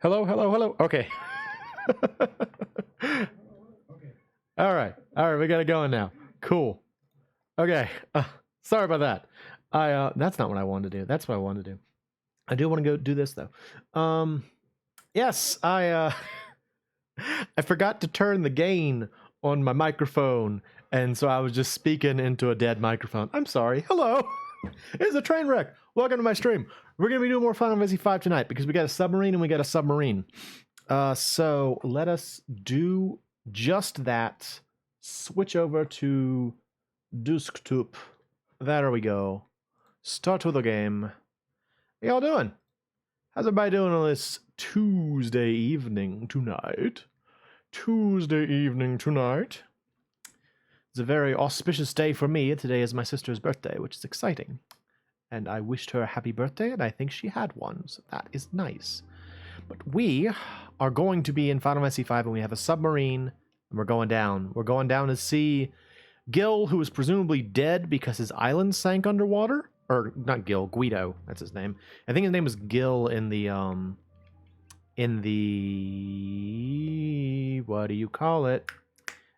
Hello, hello, hello. Okay. All right, we got it going now. Cool. Okay. Sorry about that. That's not what I wanted to do. That's what I wanted to do. I do want to go do this though. Yes, I forgot to turn the gain on my microphone, and so I was just speaking into a dead microphone. I'm sorry. Hello. It's a train wreck. Welcome to my stream. We're going to be doing more Final Fantasy V tonight because we got a submarine and we got a submarine. So let us do just that. Switch over to desktop. There we go. Start with the game. How y'all doing? How's everybody doing on this Tuesday evening tonight? It's a very auspicious day for me. Today is my sister's birthday, which is exciting. And I wished her a happy birthday, and I think she had one, so that is nice. But we are going to be in Final Fantasy V, and we have a submarine, and we're going down. We're going down to see Gil, who is presumably dead because his island sank underwater. Or, not Gil, Guido, that's his name. I think his name was Gil in the, what do you call it?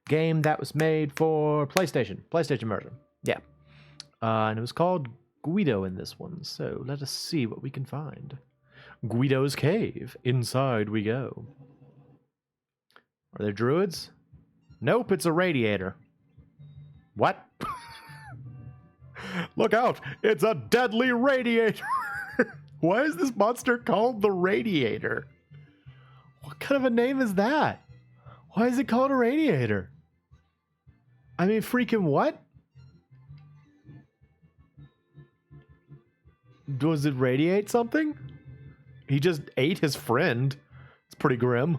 Game that was made for PlayStation version. Yeah. And it was called Guido in this one, so let us see what we can find. Guido's cave. Inside we go. Are there druids? Nope, it's a radiator. What? Look out! It's a deadly radiator! Why is this monster called the Radiator? What kind of a name is that? Why is it called a radiator? I mean, freaking what? Does it radiate something? He just ate his friend. It's pretty grim.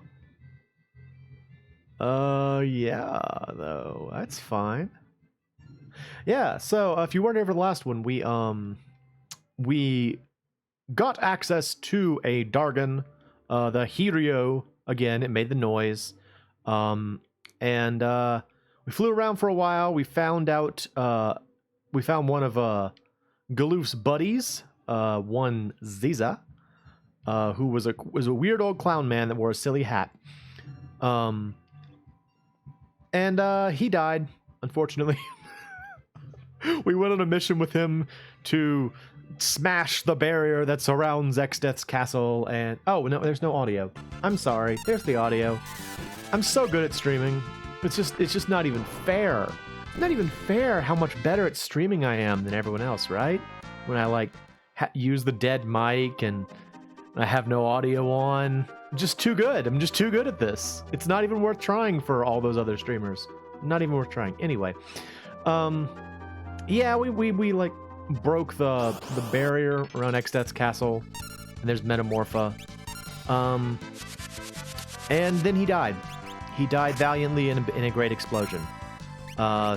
Yeah, though. That's fine. Yeah, so if you weren't here for the last one, we got access to a Dargon, the Hirio, again, it made the noise. And we flew around for a while. We found out, we found one of Galoof's buddies, one Ziza, who was a weird old clown man that wore a silly hat. And he died, unfortunately. We went on a mission with him to smash the barrier that surrounds Exdeath's castle, and oh no, there's no audio. I'm sorry. There's the audio. I'm so good at streaming. It's just not even fair. It's not even fair how much better at streaming I am than everyone else, right? When I like use the dead mic and I have no audio on. I'm just too good. I'm just too good at this. It's not even worth trying for all those other streamers. Not even worth trying. Anyway, yeah, we like broke the barrier around Exdeath's castle, and there's Metamorpha. And then he died. He died valiantly in a great explosion.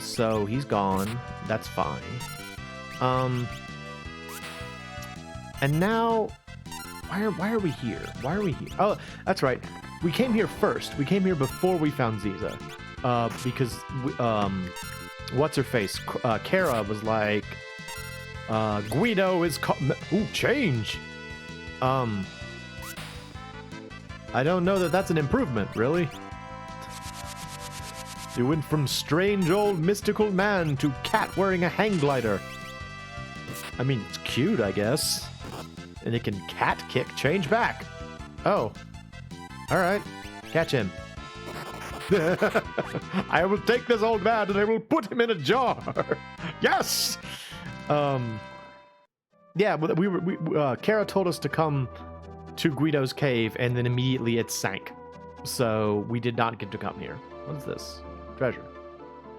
So he's gone. That's fine. And now, why are we here? Why are we here? Oh, that's right. We came here first. We came here before we found Ziza. Because what's her face? Kara was like, Guido is ooh, change. I don't know that that's an improvement, really. You went from strange old mystical man to cat wearing a hang glider. I mean, it's cute, I guess. And it can cat kick, change back. Oh. Alright. Catch him. I will take this old man and I will put him in a jar. Yes! Yeah, Kara told us to come to Guido's cave, and then immediately it sank. So we did not get to come here. What is this? Treasure.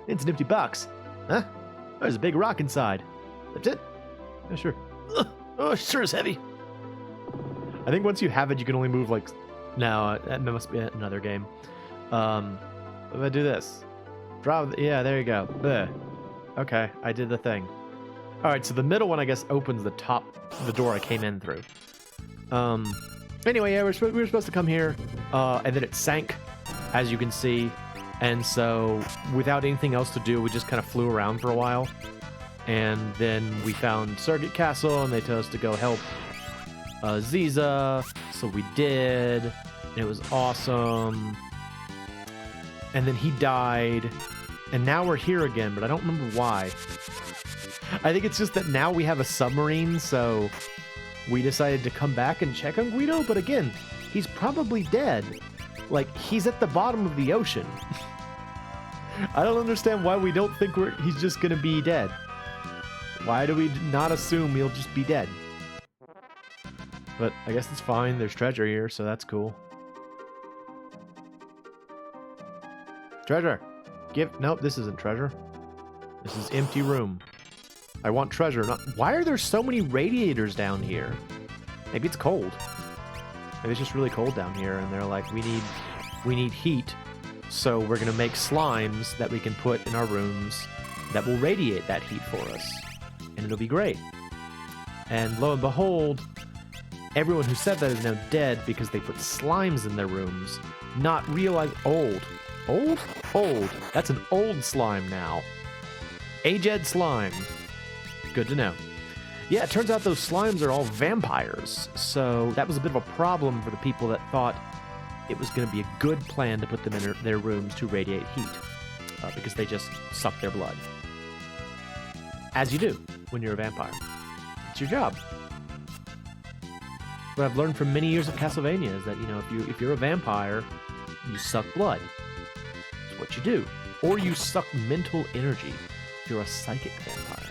It's an empty box. Huh? There's a big rock inside. That's it? Yeah, sure. Ugh. Oh, it sure is heavy. I think once you have it, you can only move like... No, that must be another game. If I do this. Drop... Yeah, there you go. Ugh. Okay, I did the thing. Alright, so the middle one, I guess, opens the door I came in through. Anyway, yeah, we were supposed to come here, and then it sank, as you can see. And so, without anything else to do, we just kind of flew around for a while. And then we found Circuit Castle, and they told us to go help Ziza. So we did, and it was awesome. And then he died, and now we're here again, but I don't remember why. I think it's just that now we have a submarine, so we decided to come back and check on Guido, but again, he's probably dead. Like, he's at the bottom of the ocean. I don't understand why we don't think he's just gonna be dead. Why do we not assume he'll just be dead? But I guess it's fine, there's treasure here, so that's cool. Treasure! Nope, this isn't treasure. This is empty room. I want treasure, not... Why are there so many radiators down here? Maybe it's cold. Maybe it's just really cold down here, and they're like, we need heat, so we're gonna make slimes that we can put in our rooms that will radiate that heat for us. And it'll be great. And lo and behold, everyone who said that is now dead because they put slimes in their rooms, not realize... Old. Old? Old. That's an old slime now. Aged slime. Good to know. Yeah, it turns out those slimes are all vampires, so that was a bit of a problem for the people that thought it was going to be a good plan to put them in their rooms to radiate heat, because they just suck their blood. As you do when you're a vampire. It's your job. What I've learned from many years of Castlevania is that, you know, if you're a vampire, you suck blood. It's what you do. Or you suck mental energy if you're a psychic vampire.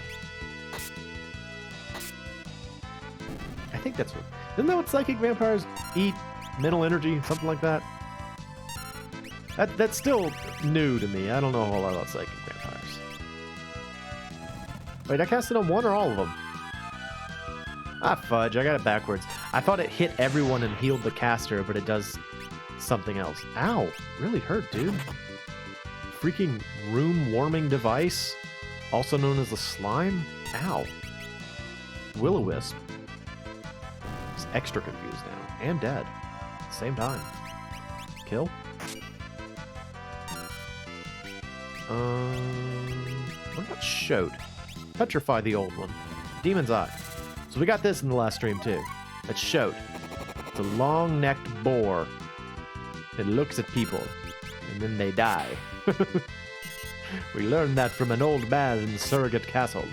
I think that's what... Isn't that what psychic vampires eat? Mental energy? Something like that? That's still new to me. I don't know a whole lot about psychic vampires. Wait, I cast it on one or all of them? Ah, fudge. I got it backwards. I thought it hit everyone and healed the caster, but it does something else. Ow. Really hurt, dude. Freaking room-warming device, also known as a slime? Ow. Will-o-wisp. He's extra confused now. And dead. At the same time. Kill? What about Shoat? Petrify the old one. Demon's Eye. So we got this in the last stream too. That's Shoat. It's a long-necked boar that looks at people, and then they die. We learned that from an old man in the Surrogate Castle.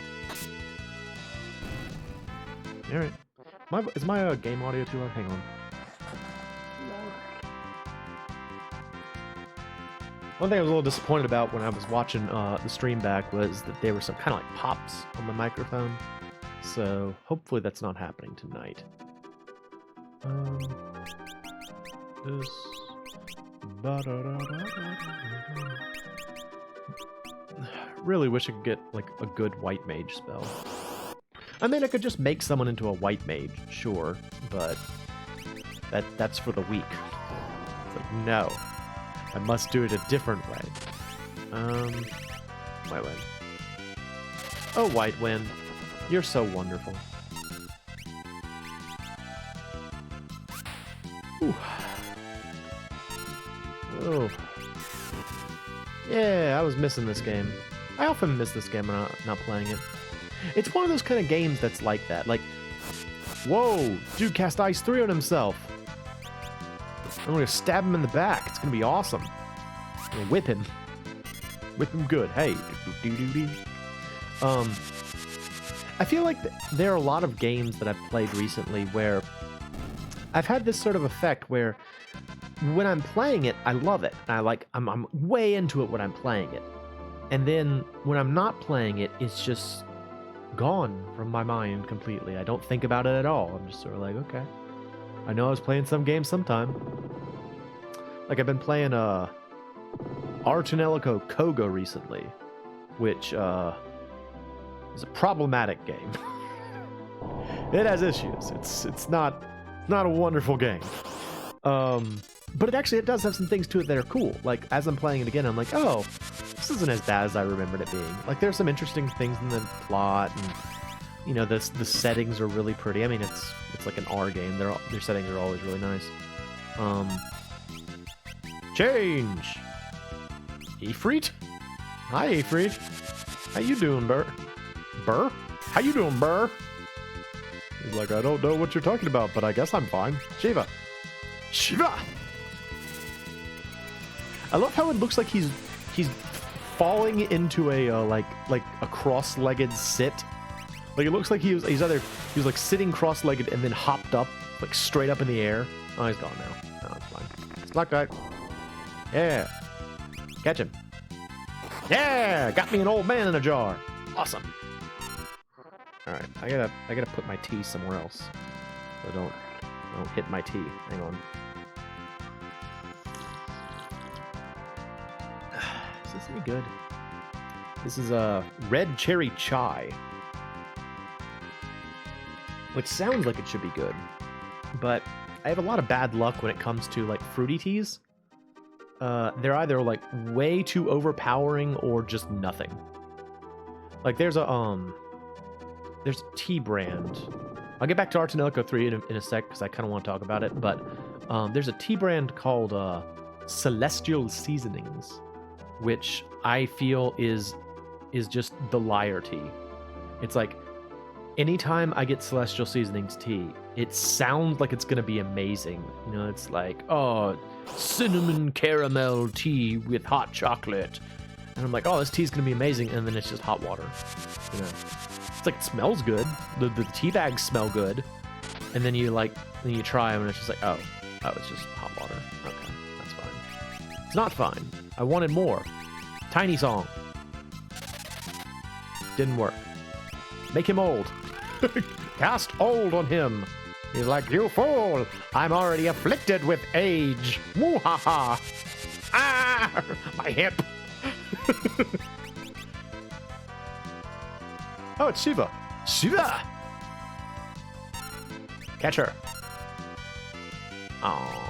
Alright. Is my game audio too loud? Hang on. One thing I was a little disappointed about when I was watching the stream back was that there were some kind of like pops on the microphone. So hopefully that's not happening tonight. This. Really wish I could get like a good white mage spell. I mean, I could just make someone into a white mage, sure, but that's for the weak. It's like, no, I must do it a different way. White Wind. Oh, White Wind, you're so wonderful. Ooh. Oh. Yeah, I was missing this game. I often miss this game when I'm not playing it. It's one of those kind of games that's like that. Like, whoa, dude cast Ice 3 on himself. I'm gonna stab him in the back. It's gonna be awesome. I'm gonna whip him. Whip him good. Hey. I feel like there are a lot of games that I've played recently where I've had this sort of effect where when I'm playing it, I love it. I'm way into it when I'm playing it. And then when I'm not playing it, it's just gone from my mind completely. I don't think about it at all. I'm just sort of like, okay. I know I was playing some game sometime. Like I've been playing Arcane Magic Koga recently, which is a problematic game. It has issues. It's not a wonderful game. But it does have some things to it that are cool. Like as I'm playing it again, I'm like, oh, this isn't as bad as I remembered it being. Like there's some interesting things in the plot, and you know the settings are really pretty. I mean, it's like an R game. Their settings are always really nice. Change. Ifrit? Hi, Ifrit. How you doing, Burr? Burr? How you doing, Burr? He's like, I don't know what you're talking about, but I guess I'm fine. Shiva. Shiva! I love how it looks like he's falling into a like a cross-legged sit. Like it looks like he was like sitting cross-legged and then hopped up like straight up in the air. Oh, he's gone now. No, it's fine. It's not good. Yeah. Catch him. Yeah! Got me an old man in a jar. Awesome. Alright, I gotta put my tea somewhere else. So I don't hit my tea. Hang on. Is this any good? This is a red cherry chai. Which sounds like it should be good. But I have a lot of bad luck when it comes to like fruity teas. They're either like way too overpowering or just nothing. Like there's a tea brand. I'll get back to Arcane Magic 3 in a sec because I kind of want to talk about it. But there's a tea brand called Celestial Seasonings, which I feel is just the liar tea. It's like anytime I get Celestial Seasonings tea, it sounds like it's gonna be amazing. You know, it's like, oh, cinnamon caramel tea with hot chocolate, and I'm like, oh, this tea's gonna be amazing, and then it's just hot water. You know, it's like it smells good. The tea bags smell good, and then you try them, and it's just like, oh, it's just hot water. Okay, that's fine. It's not fine. I wanted more. Tiny song. Didn't work. Make him old. Cast old on him. He's like, you fool! I'm already afflicted with age. Woo-ha-ha! Ah! My hip! Oh, it's Shiva. Shiva! Catch her. Oh,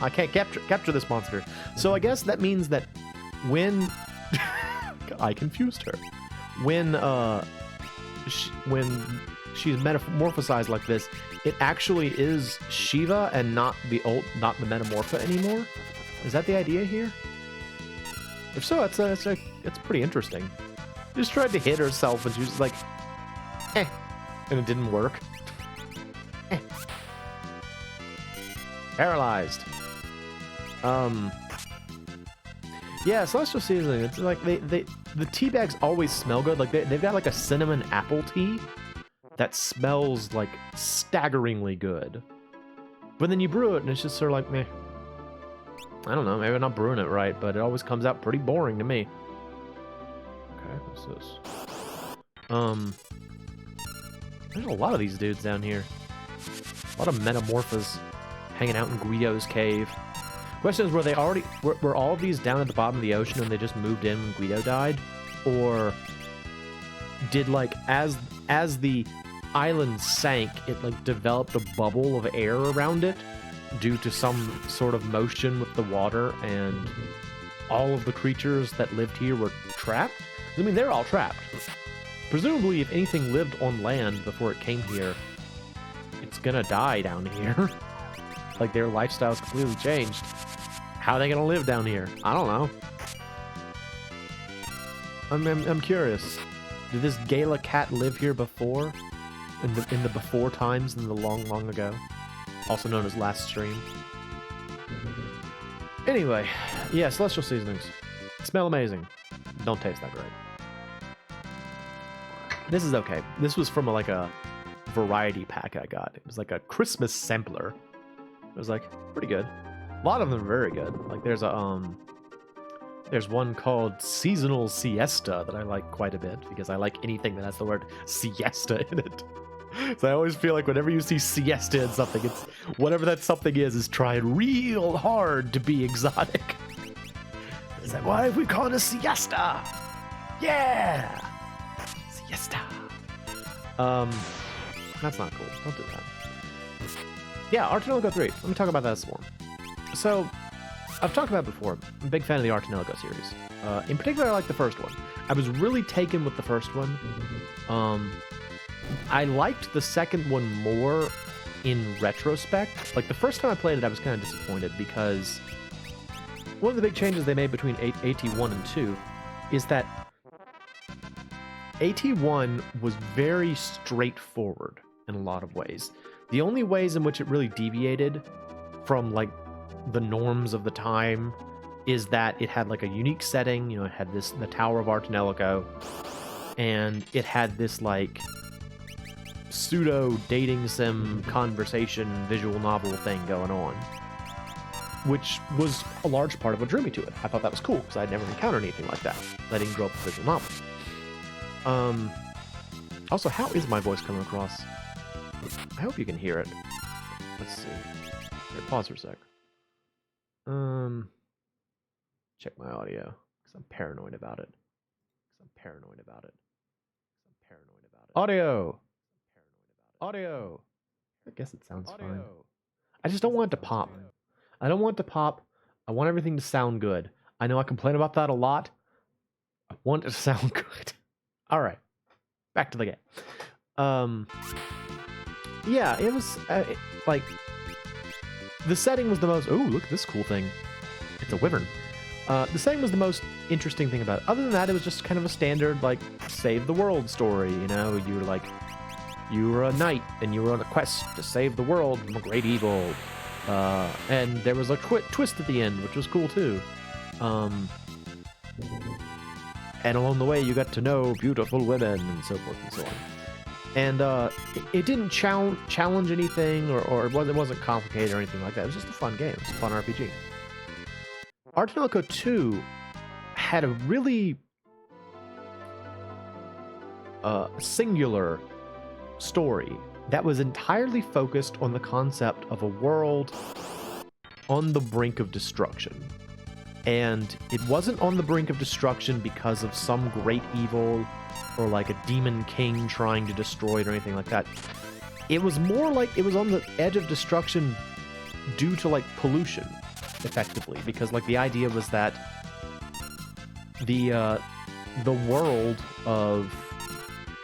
I can't capture this monster. So I guess that means that when I confused her. When she's metamorphosized like this, it actually is Shiva and not the Metamorpha anymore. Is that the idea here? If so, it's pretty interesting. She just tried to hit herself and she was like, eh, and it didn't work. Eh. Paralyzed. Yeah, Celestial Seasoning. It's like the tea bags always smell good. Like they've got like a cinnamon apple tea that smells like staggeringly good. But then you brew it and it's just sort of like meh. I don't know, maybe I'm not brewing it right, but it always comes out pretty boring to me. Okay, what's this? There's a lot of these dudes down here. A lot of metamorphos hanging out in Guido's cave. Question is, were all of these down at the bottom of the ocean and they just moved in when Guido died? Or did, like, as the island sank, it, like, developed a bubble of air around it due to some sort of motion with the water, and all of the creatures that lived here were trapped? I mean, they're all trapped. Presumably, if anything lived on land before it came here, it's gonna die down here. Like, their lifestyle's completely changed. How are they gonna live down here? I don't know. I'm curious. Did this Gala cat live here before? In the before times, in the long, long ago? Also known as last stream. Anyway, yeah, Celestial Seasonings. Smell amazing. Don't taste that great. This is okay. This was from like a variety pack I got. It was like a Christmas sampler. It was like pretty good. A lot of them are very good. Like there's one called Seasonal Siesta that I like quite a bit because I like anything that has the word siesta in it. So I always feel like whenever you see siesta in something, it's whatever that something is trying real hard to be exotic. Is that why we call it a siesta? Yeah! Siesta. That's not cool. Don't do that. Yeah, Arcane 3. Let me talk about that some more. So, I've talked about it before. I'm a big fan of the Arcane series. In particular, I like the first one. I was really taken with the first one. I liked the second one more in retrospect. Like, the first time I played it, I was kind of disappointed because one of the big changes they made between AT1 and 2 is that AT1 was very straightforward in a lot of ways. The only ways in which it really deviated from, like, the norms of the time is that it had, like, a unique setting. You know, it had the Tower of Arcane, and it had this, like, pseudo dating sim conversation visual novel thing going on, which was a large part of what drew me to it. I thought that was cool because I'd never encountered anything like that. I didn't grow up with visual novels. Also, how is my voice coming across? I hope you can hear it. Let's see. Here, pause for a sec. Check my audio because I'm paranoid about it. Audio. I guess it sounds fine. I just don't want it to pop. I don't want it to pop. I want everything to sound good. I know I complain about that a lot. I want it to sound good. All right. Back to the game. Yeah, it was like the setting was the most. Oh, look at this cool thing! It's a wyvern. The setting was the most interesting thing about it. Other than that, it was just kind of a standard like save the world story. You know, you were a knight and you were on a quest to save the world from a great evil, and there was a twist at the end, which was cool too. And along the way, you got to know beautiful women and so forth and so on. And it didn't challenge anything, or it wasn't complicated or anything like that. It was just a fun game. It was a fun RPG. Arcane 2 had a really singular story that was entirely focused on the concept of a world on the brink of destruction. And it wasn't on the brink of destruction because of some great evil or like a demon king trying to destroy it or anything like that. It was more like it was on the edge of destruction due to like pollution, effectively, because like the idea was that the world of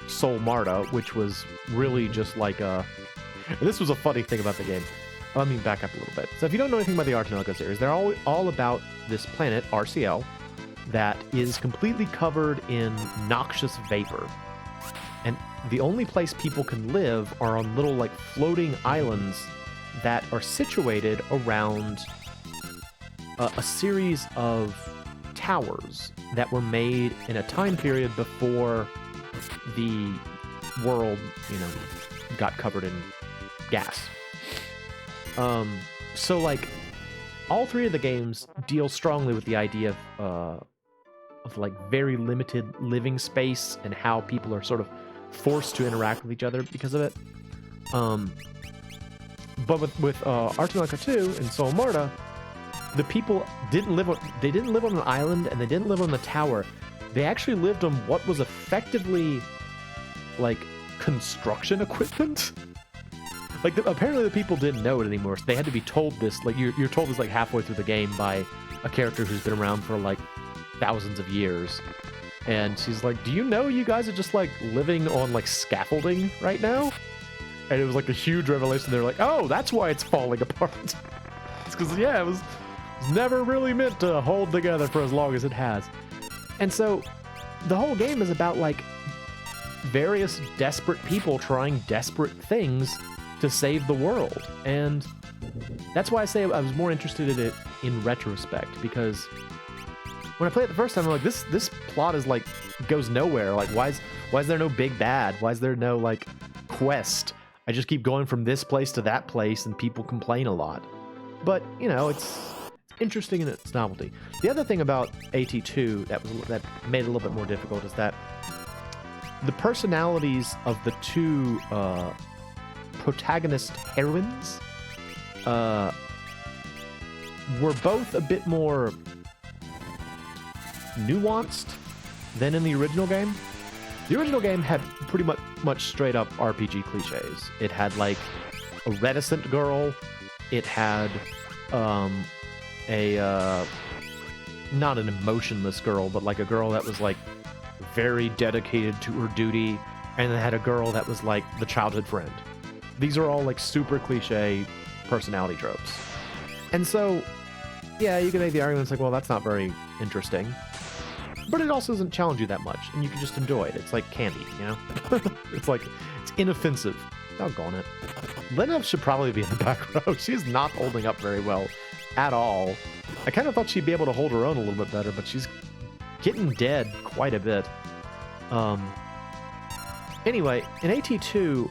Sol Marta, which was really just like a... This was a funny thing about the game. Let me back up a little bit. So if you don't know anything about the Arcane series, they're all about this planet, RCL, that is completely covered in noxious vapor. And the only place people can live are on little like floating islands that are situated around a series of towers that were made in a time period before the world, got covered in gas. So like all three of the games deal strongly with the idea of like very limited living space and how people are sort of forced to interact with each other because of it. But with Arcane 2 and Sol Marta, the people didn't live on an island and they didn't live on the tower. They actually lived on what was effectively like construction equipment. Like apparently the people didn't know it anymore, so they had to be told this. Like you're told this like halfway through the game by a character who's been around for like thousands of years, and she's like, "Do you know you guys are just like living on like scaffolding right now?" And it was like a huge revelation. They're like, "Oh, that's why it's falling apart." It's because it was never really meant to hold together for as long as it has. And so the whole game is about like various desperate people trying desperate things to save the world. And that's why I say I was more interested in it in retrospect, because when I played it the first time, I'm like, this plot is like goes nowhere. Like, why is there no big bad? Why is there no like quest? I just keep going from this place to that place, and people complain a lot. But you know, it's interesting in its novelty. The other thing about AT2 that made it a little bit more difficult is that the personalities of the two protagonist heroines were both a bit more nuanced than in the original game. The original game had pretty much straight up RPG cliches. It had like a reticent girl. It had not an emotionless girl, but like a girl that was like very dedicated to her duty, and then had a girl that was like the childhood friend. These are all like super cliche personality tropes. And so, yeah, you can make the argument, it's like, well, that's not very interesting. But it also doesn't challenge you that much, and you can just enjoy it. It's like candy, you know? It's like, it's inoffensive. Doggone it. Lena should probably be in the back row. She's not holding up very well at all. I kind of thought she'd be able to hold her own a little bit better, but she's getting dead quite a bit. Anyway, in AT2,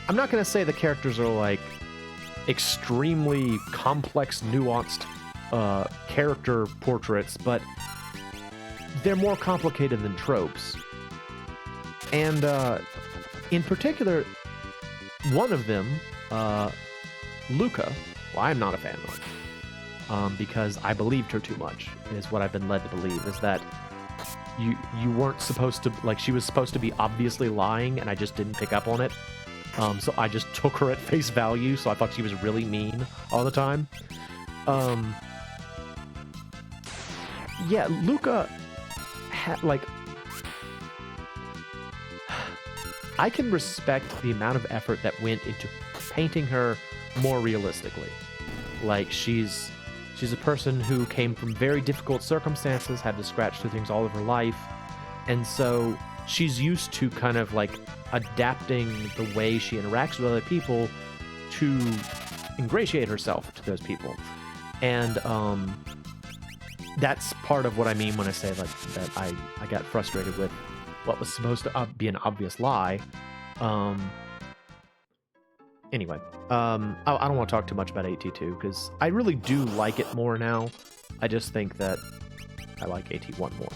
I'm not going to say the characters are like extremely complex, nuanced character portraits, but they're more complicated than tropes. And in particular, one of them, Luca, well, I'm not a fan of, because I believed her too much, is what I've been led to believe, is that you weren't supposed to, like, she was supposed to be obviously lying, and I just didn't pick up on it. So I just took her at face value, so I thought she was really mean all the time. Yeah, Luca had, like... I can respect the amount of effort that went into painting her more realistically. Like, she's a person who came from very difficult circumstances, had to scratch through things all of her life, and so she's used to kind of like adapting the way she interacts with other people to ingratiate herself to those people. And that's part of what I mean when I say like that I got frustrated with what was supposed to be an obvious lie. Anyway, I don't want to talk too much about AT2 because I really do like it more now. I just think that I like AT1 more.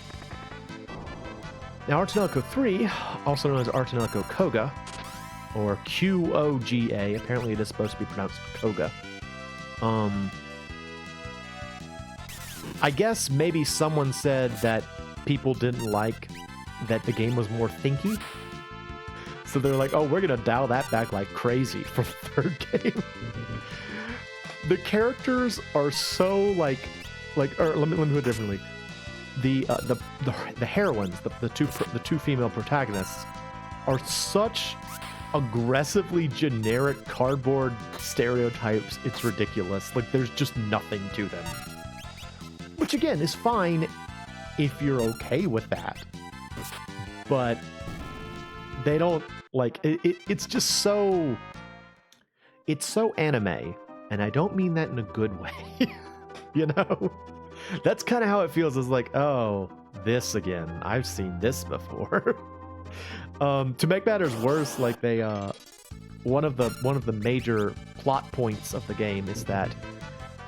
Now, Arcane 3, also known as Arcane Koga, or Qoga, apparently it is supposed to be pronounced Koga. I guess maybe someone said that people didn't like that the game was more thinky. So they're like, oh, we're going to dial that back like crazy for the third game. The characters are so like, or let me put it differently. The heroines, the two female protagonists, are such aggressively generic cardboard stereotypes. It's ridiculous. Like, there's just nothing to them. Which again is fine if you're okay with that. But they don't like it's just so, it's so anime, and I don't mean that in a good way. You know, that's kind of how it feels. Is like, oh, this again, I've seen this before. To make matters worse, like they one of the major plot points of the game is that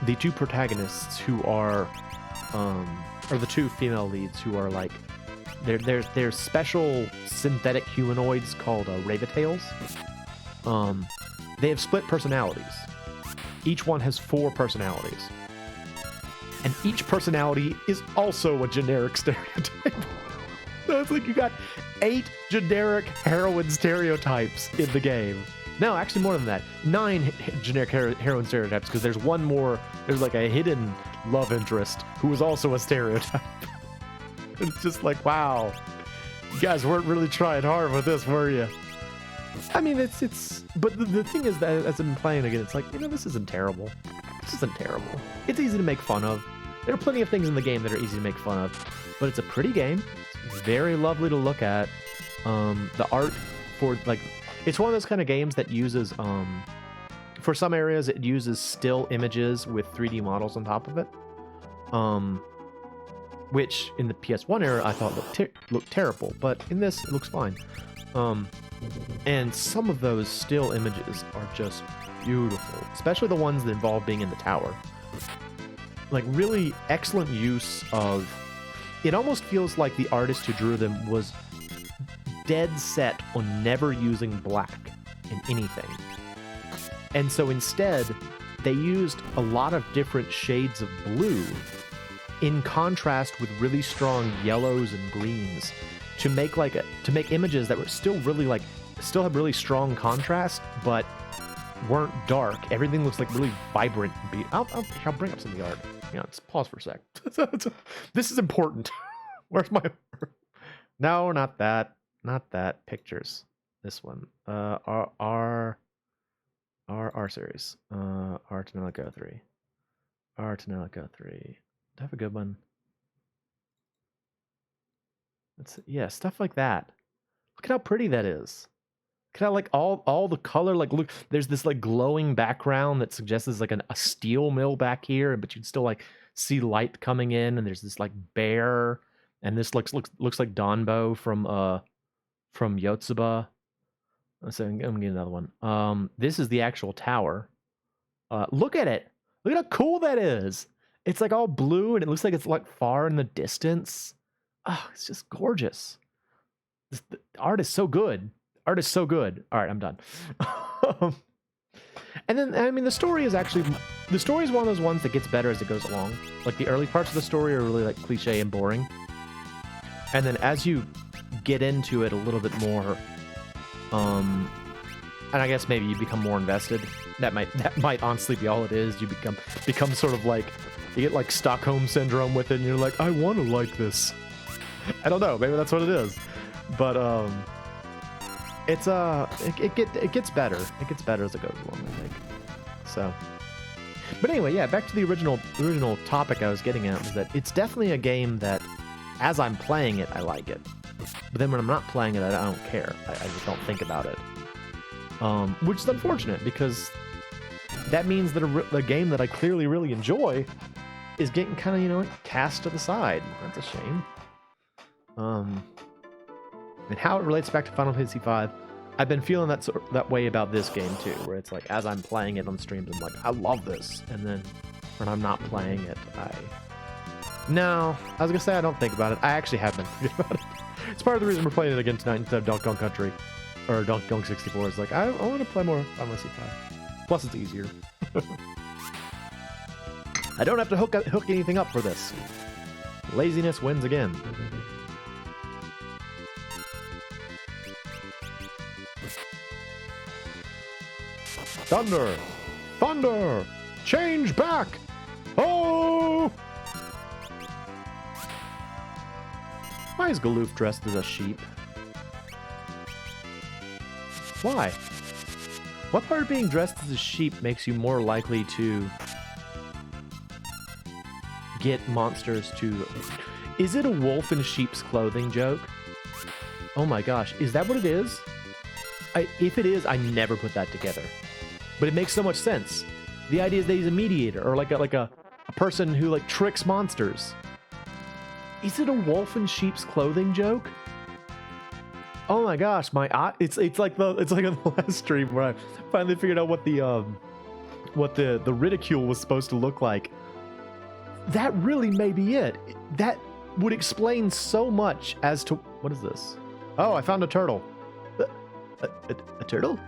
the two protagonists who are or the two female leads who are like they're special synthetic humanoids called Ravitails. They have split personalities. Each one has 4 personalities. And each personality is also a generic stereotype. So it's like you got 8 generic heroine stereotypes in the game. No, actually more than that. 9 generic heroine stereotypes, because there's one more, there's like a hidden love interest who is also a stereotype. It's just like, wow, you guys weren't really trying hard with this, were you? I mean, but the thing is that as I'm playing again, it's like, you know, this isn't terrible. This isn't terrible. It's easy to make fun of. There are plenty of things in the game that are easy to make fun of, but it's a pretty game. It's very lovely to look at. The art for, like, it's one of those kind of games that uses, for some areas, it uses still images with 3D models on top of it. Which in the PS1 era I thought looked terrible, but in this it looks fine. And some of those still images are just beautiful, especially the ones that involve being in the tower. Like, really excellent use of... It almost feels like the artist who drew them was dead set on never using black in anything. And so instead, they used a lot of different shades of blue in contrast with really strong yellows and greens to make images that were still really still have really strong contrast, but weren't dark. Everything looks like really vibrant. I'll bring up some of the art. Yeah, let's pause for a sec. This is important. Where's my... No, not that. Not that. Pictures. This one. R series. Arcane 03. Arcane 03. Do I have a good one? Yeah, stuff like that. Look at how pretty that is. Look at how, like, all the color, like, look, there's this, like, glowing background that suggests there's, like, a steel mill back here, but you'd still, like, see light coming in, and there's this, like, bear, and this looks like Donbo from Yotsuba. So I'm gonna get another one. This is the actual tower. Look at it. Look at how cool that is. It's, like, all blue, and it looks like it's, like, far in the distance. Oh, it's just gorgeous. The art is so good. Art is so good. All right, I'm done. And then, I mean, the story is one of those ones that gets better as it goes along. Like, the early parts of the story are really, like, cliche and boring. And then as you get into it a little bit more, and I guess maybe you become more invested. That might honestly be all it is. You become sort of like, you get, like, Stockholm syndrome with it, and you're like, I want to like this. I don't know. Maybe that's what it is. But it's it gets better. It gets better as it goes along, I think. So, but anyway, yeah. Back to the original topic I was getting at was that it's definitely a game that, as I'm playing it, I like it. But then when I'm not playing it, I don't care. I just don't think about it. Which is unfortunate because that means that a game that I clearly really enjoy is getting kind of, cast to the side. That's a shame. And how it relates back to Final Fantasy V, I've been feeling that way about this game too, where it's like, as I'm playing it on streams, I'm like, I love this, and then when I'm not playing it, no, I was gonna say I don't think about it. I actually have been thinking about it. It's part of the reason we're playing it again tonight instead of Donkey Kong Country or Donkey Kong 64. It's like, I want to play more Final Fantasy V. Plus, it's easier. I don't have to hook anything up for this. Laziness wins again. Thunder! Thunder! Change back! Oh! Why is Galoof dressed as a sheep? Why? What part of being dressed as a sheep makes you more likely to get monsters to... Is it a wolf in sheep's clothing joke? Oh my gosh, is that what it is? If it is, I never put that together. But it makes so much sense. The idea is that he's a mediator, or like a person who, like, tricks monsters. Is it a wolf in sheep's clothing joke? Oh my gosh, my eye! It's like on the last stream where I finally figured out what the ridicule was supposed to look like. That really may be it. That would explain so much as to... What is this? Oh, I found a turtle. A turtle?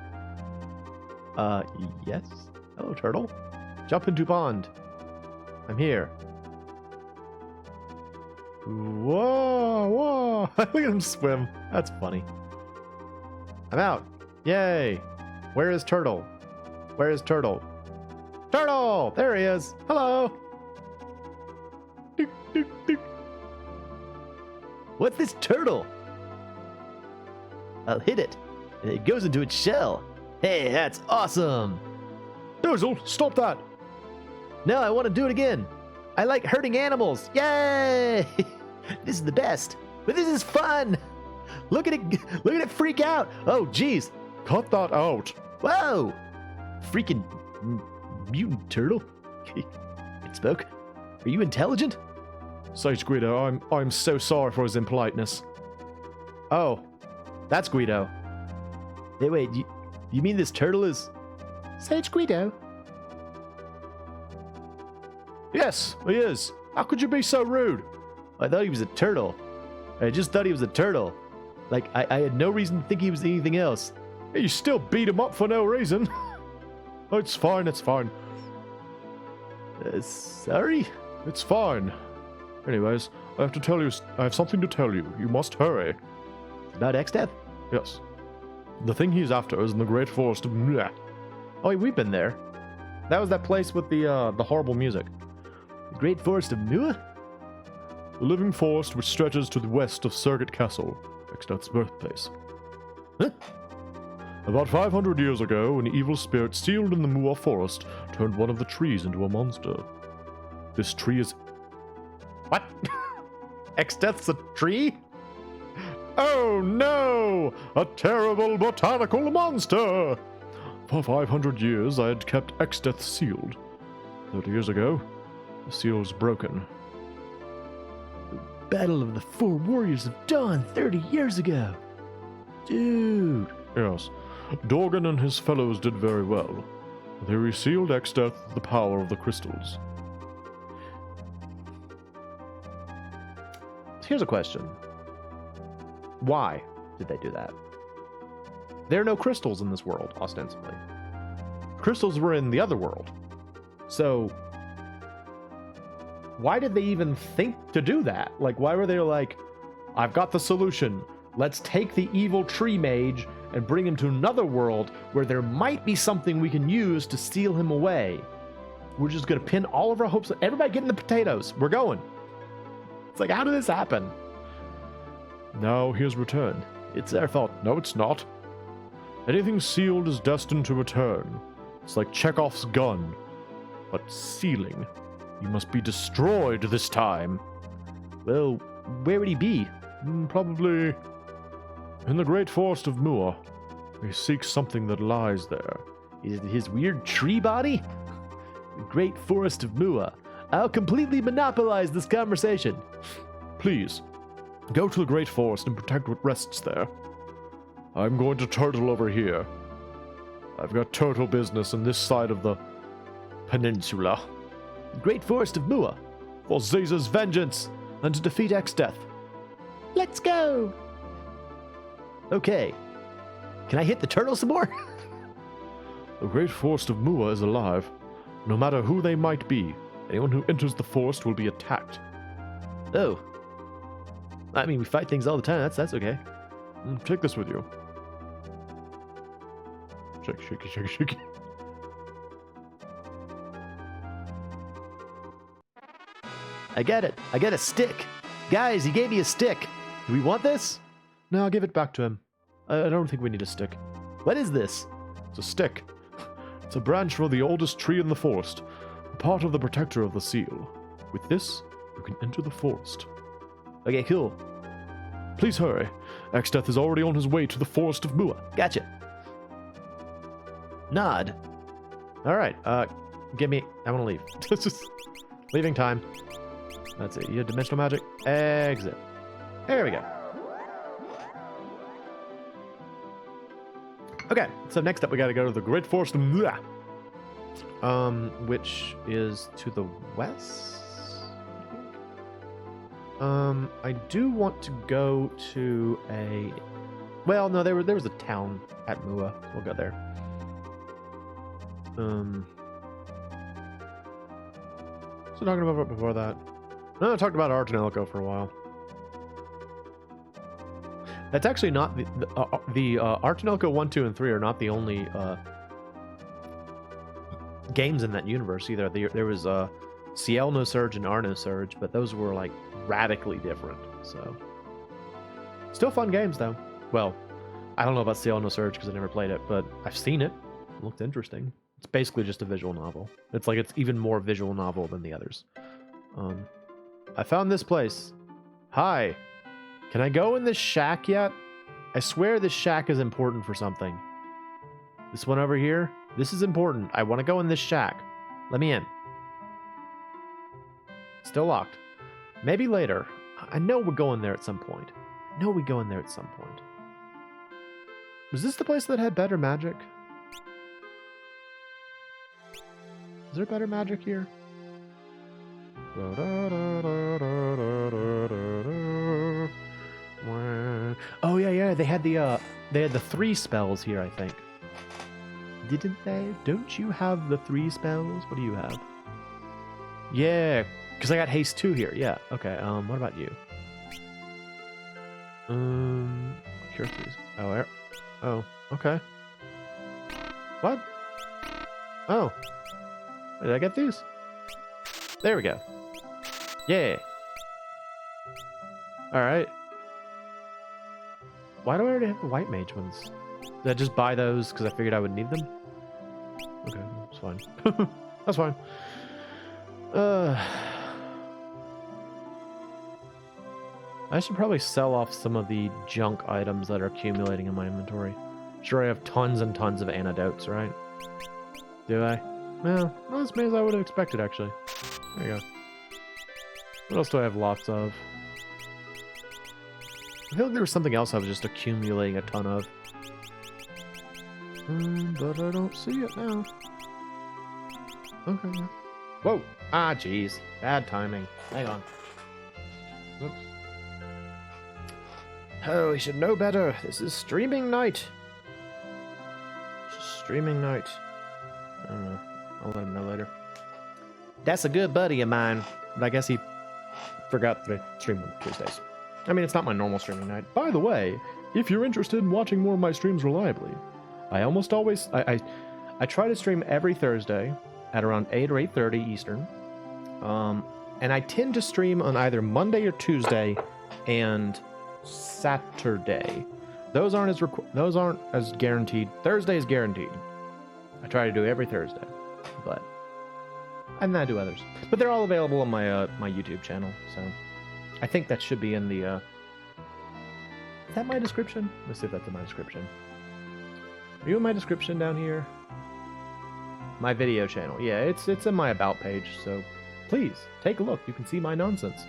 Yes. Hello, turtle. Jump into pond. I'm here. Whoa, whoa. Look at him swim. That's funny. I'm out. Yay. Where is turtle? Where is turtle? Turtle! There he is. Hello. Dook, dook, dook. What's this turtle? I'll hit it. And it goes into its shell. Hey, that's awesome. Doozle, stop that. No, I want to do it again. I like hurting animals. Yay! This is the best. But this is fun! Look at it freak out! Oh, jeez! Cut that out! Whoa! Freaking mutant turtle. It spoke. Are you intelligent? Sage Guido, I'm so sorry for his impoliteness. Oh, that's Guido. Hey, wait, you mean this turtle is Sage Guido? Yes, he is. How could you be so rude? I thought he was a turtle. I just thought he was a turtle. Like, I had no reason to think he was anything else. You still beat him up for no reason. It's fine, it's fine. Sorry? It's fine. Anyways, I have something to tell you. You must hurry. About X-Death? Yes. The thing he's after is in the Great Forest of Bleh. Oh, we've been there. That was that place with the horrible music. The Great Forest of Mua? The living forest which stretches to the west of Circuit Castle, X-Death's birthplace. Huh? About 500 years ago, an evil spirit sealed in the Mua forest turned one of the trees into a monster. This tree is... What? X-Death's a tree? Oh no! A terrible botanical monster! For 500 years I had kept X-Death sealed. 30 years ago, the seal was broken. The Battle of the Four Warriors of Dawn 30 years ago. Dude. Yes. Dorgan and his fellows did very well. They resealed X-Death with the power of the crystals. Here's a question. Why did they do that? There are no crystals in this world, ostensibly. Crystals were in the other world. So, why did they even think to do that? Like, why were they like, I've got the solution. Let's take the evil tree mage and bring him to another world where there might be something we can use to steal him away. We're just going to pin all of our hopes. Everybody get in the potatoes. We're going. It's like, how did this happen? Now he has returned. It's their fault. No, it's not. Anything sealed is destined to return. It's like Chekhov's gun. But sealing. You must be destroyed this time. Well, where would he be? Probably in the Great Forest of Mua. He seeks something that lies there. Is it his weird tree body? The Great Forest of Mua. I'll completely monopolize this conversation. Please, go to the Great Forest and protect what rests there. I'm going to turtle over here. I've got turtle business on this side of the peninsula. The Great Forest of Mua. For Zaza's vengeance and to defeat X-Death. Let's go! Okay. Can I hit the turtle some more? The Great Forest of Mua is alive. No matter who they might be, anyone who enters the forest will be attacked. Oh. I mean, we fight things all the time. That's okay. Take this with you. Shake, shake, shake, shake. I get it. I get a stick. Guys, he gave me a stick. Do we want this? No, I'll give it back to him. I don't think we need a stick. What is this? It's a stick. It's a branch from the oldest tree in the forest, a part of the protector of the seal. With this, you can enter the forest. Okay, cool. Please hurry. X-Death is already on his way to the forest of Mua. Gotcha. Nod. Alright, give me... I want to leave. This is leaving time. That's it. You have dimensional magic. Exit. There we go. Okay, so next up we gotta go to the Great Forest of Mua. Which is to the west? I do want to go to a... Well, no, there was a town at Mua. We'll go there. So talking about before that. No, I talked about Arcane for a while. That's actually not the Arcane 1, 2, and 3 are not the only games in that universe either. There was Ciel No Surge and Arno Surge, but those were like radically different. So still fun games though. Well, I don't know about Ciel No Surge because I never played it, but I've seen it. It looked interesting. It's basically just a visual novel. It's like it's even more visual novel than the others. I found this place. Hi. Can I go in this shack yet? I swear this shack is important for something. This one over here? This is important. I want to go in this shack. Let me in. Still locked. Maybe later. I know we're going there at some point. I know we go in there at some point. Was this the place that had better magic? Is there better magic here? Oh yeah, they had the 3 spells here, I think. Didn't they? Don't you have the 3 spells? What do you have? Yeah, because I got haste 2 here. Yeah. Okay. What about you? Cure 3s. Oh, okay. What? Oh. Where did I get these? There we go. Yeah. Alright. Why do I already have the white mage ones? Did I just buy those because I figured I would need them? Okay, that's fine. That's fine. I should probably sell off some of the junk items that are accumulating in my inventory. Sure, I have tons and tons of antidotes, right? Do I? Well, not as many as I would have expected, actually. There you go. What else do I have lots of? I feel like there was something else I was just accumulating a ton of. But I don't see it now. Okay. Whoa! Ah, jeez. Bad timing. Hang on. Oops. Oh, we should know better. This is streaming night. It's streaming night. I don't know. I'll let him know later. That's a good buddy of mine, but I guess he forgot to stream on Tuesdays. I mean, it's not my normal streaming night. By the way, if you're interested in watching more of my streams reliably, I almost always... I try to stream every Thursday at around 8 or 8:30 Eastern. And I tend to stream on either Monday or Tuesday and Saturday. Those aren't as guaranteed. Thursday is guaranteed. I try to do every Thursday, and then I do others. But they're all available on my my YouTube channel, so I think that should be in the. Is that my description? Let's see if that's in my description. Are you in my description down here? My video channel. Yeah, it's in my about page, so please take a look. You can see my nonsense,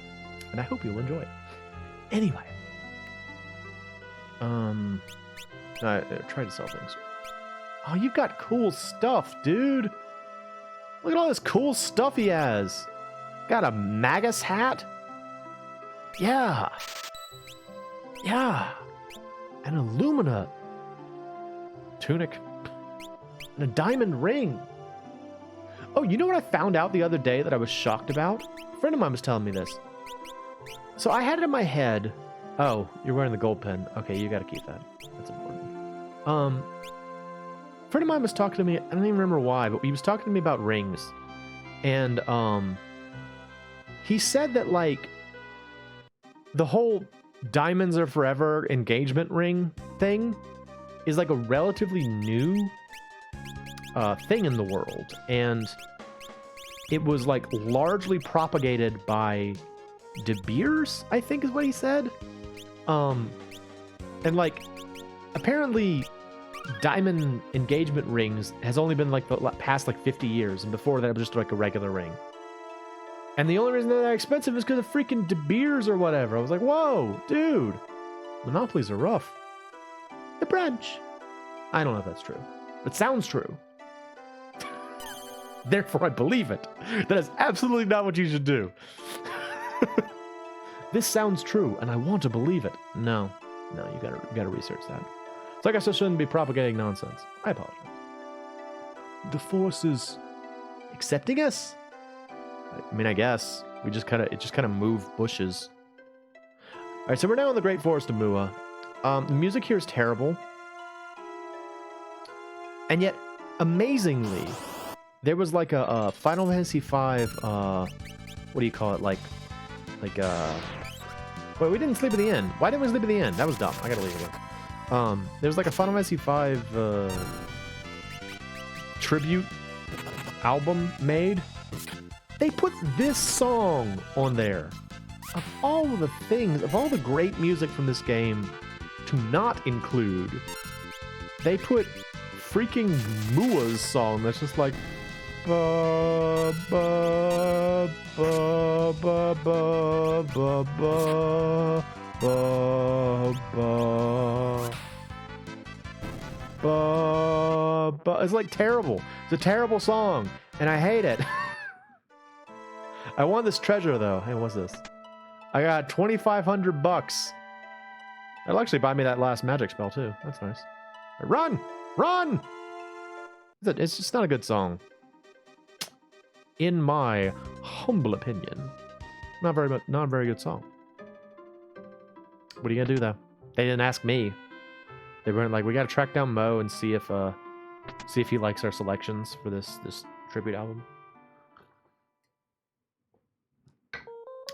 and I hope you'll enjoy it. Anyway, I try to sell things. Oh, you've got cool stuff, dude. Look at all this cool stuff he has. Got a Magus hat. Yeah. Yeah. An Illumina tunic. And a diamond ring. Oh, you know what I found out the other day that I was shocked about? A friend of mine was telling me this. So I had it in my head. Oh, you're wearing the gold pen. Okay, you gotta keep that. That's important. A friend of mine was talking to me, I don't even remember why, but he was talking to me about rings. And he said that like the whole diamonds are forever engagement ring thing is like a relatively new thing in the world, and it was like largely propagated by De Beers, I think is what he said. And like apparently diamond engagement rings has only been like the past like 50 years, and before that it was just like a regular ring. And the only reason they're that expensive is because of freaking De Beers or whatever. I was like, whoa, dude, monopolies are rough. The branch. I don't know if that's true. It sounds true. Therefore, I believe it. That is absolutely not what you should do. This sounds true, and I want to believe it. No, you gotta research that. It's like I still shouldn't be propagating nonsense. I apologize. The Force is accepting us? I mean, I guess. It just kind of moved bushes. Alright, so we're now in the Great Forest of Mua. The music here is terrible. And yet, amazingly, there was like a Final Fantasy V, what do you call it? Like, wait, we didn't sleep at the inn. Why didn't we sleep at the inn? That was dumb. I gotta leave again. There was like a Final Fantasy V tribute album made. They put this song on there. of all the things, of all the great music from this game to not include, they put freaking Mua's song that's just like ba ba ba ba ba ba ba ba ba ba. It's like terrible. It's a terrible song, and I hate it. I want this treasure though. Hey, what's this? I got $2,500. It'll actually buy me that last magic spell too. That's nice. Run! Run! It's just not a good song. In my humble opinion. Not a very good song. What are you gonna do though? They didn't ask me. They weren't like, we gotta track down Mo and see if he likes our selections for this tribute album.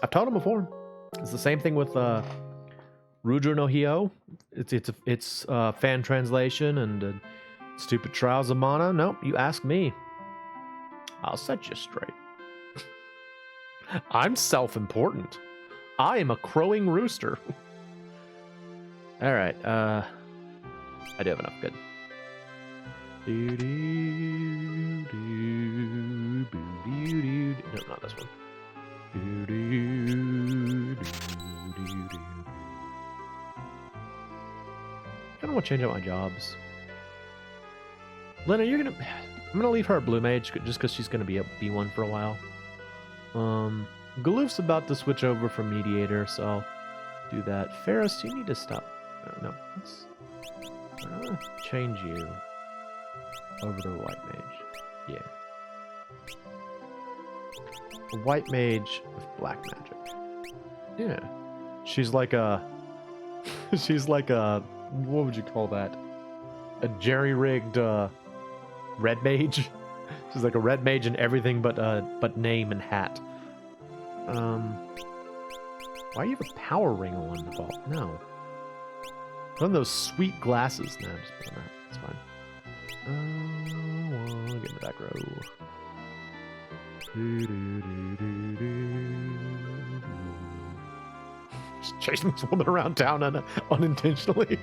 I've told him before. It's the same thing with Rudra no Hyo. It's fan translation and Stupid Trials of Mana. Nope, you ask me. I'll set you straight. I'm self-important. I am a crowing rooster. All right, I do have enough. Good. No, not this one. I don't want to change out my jobs. Lena, I'm gonna leave her a blue mage just because she's gonna be one for a while. Galoof's about to switch over from mediator, so I'll do that. Ferris, you need to stop. No, I'm gonna change you over to a white mage. Yeah. A white mage with black magic. Yeah. She's like a what would you call that? A jerry-rigged red mage. She's like a red mage in everything but name and hat. Why do you have a power ring on the ball? No. One of those sweet glasses. No, just put on that. It's fine. I'll get in the back row. Just chasing this woman around town unintentionally.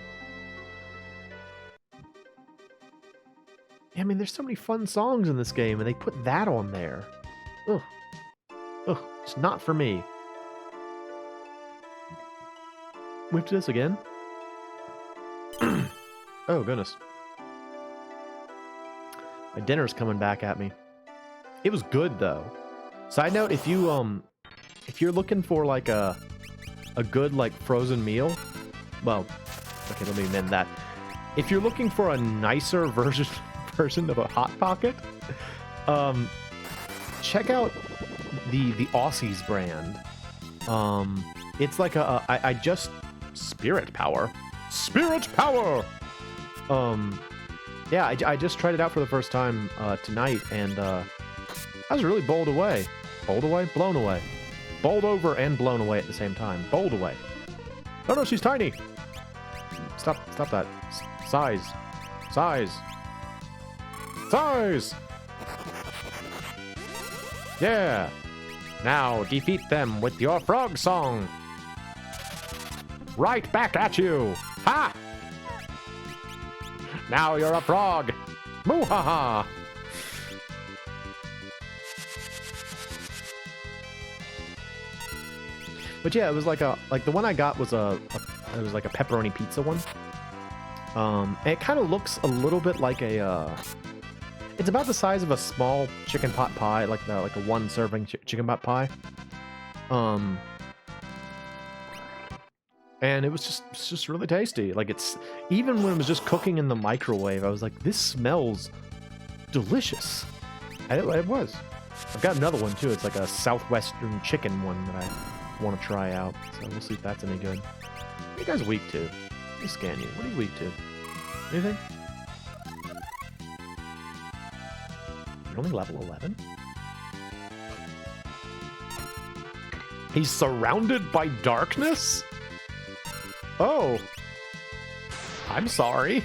Yeah, I mean, there's so many fun songs in this game, and they put that on there. Ugh. Ugh. It's not for me. We have to do this again? Oh, goodness. My dinner's coming back at me. It was good, though. Side note, if you're looking for, like, a good, like, frozen meal... Well, okay, let me amend that. If you're looking for a nicer version of a Hot Pocket, check out the Aussies brand. It's like I just... Spirit Power. Spirit Power! Yeah, I just tried it out for the first time tonight, and I was really bowled away. Bowled away? Blown away. Bowled over and blown away at the same time. Bowled away. Oh no, she's tiny! Stop that. Size. Size. Size! Yeah! Now defeat them with your frog song! Right back at you! Ha! Now you're a frog! Moo-ha-ha! But yeah, it was like the one I got was it was like a pepperoni pizza one. And it kind of looks a little bit like it's about the size of a small chicken pot pie, like a one serving chicken pot pie. And it was just really tasty. Like, it's even when it was just cooking in the microwave, I was like, this smells delicious. And it was. I've got another one too. It's like a southwestern chicken one that I want to try out. So we'll see if that's any good. What are you guys weak to? Let me scan you. What are you weak to? Anything? You're only level 11? He's surrounded by darkness? Oh. I'm sorry.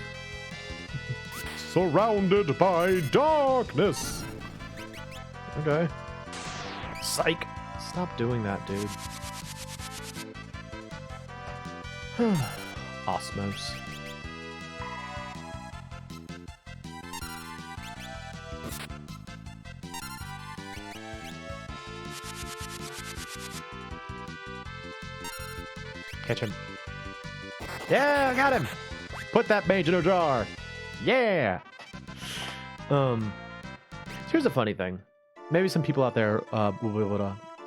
Surrounded by darkness. Okay. Psych. Stop doing that, dude. Osmos. Catch him. Yeah, I got him. Put that mage in a jar. Yeah. So here's a funny thing. Maybe some people out there will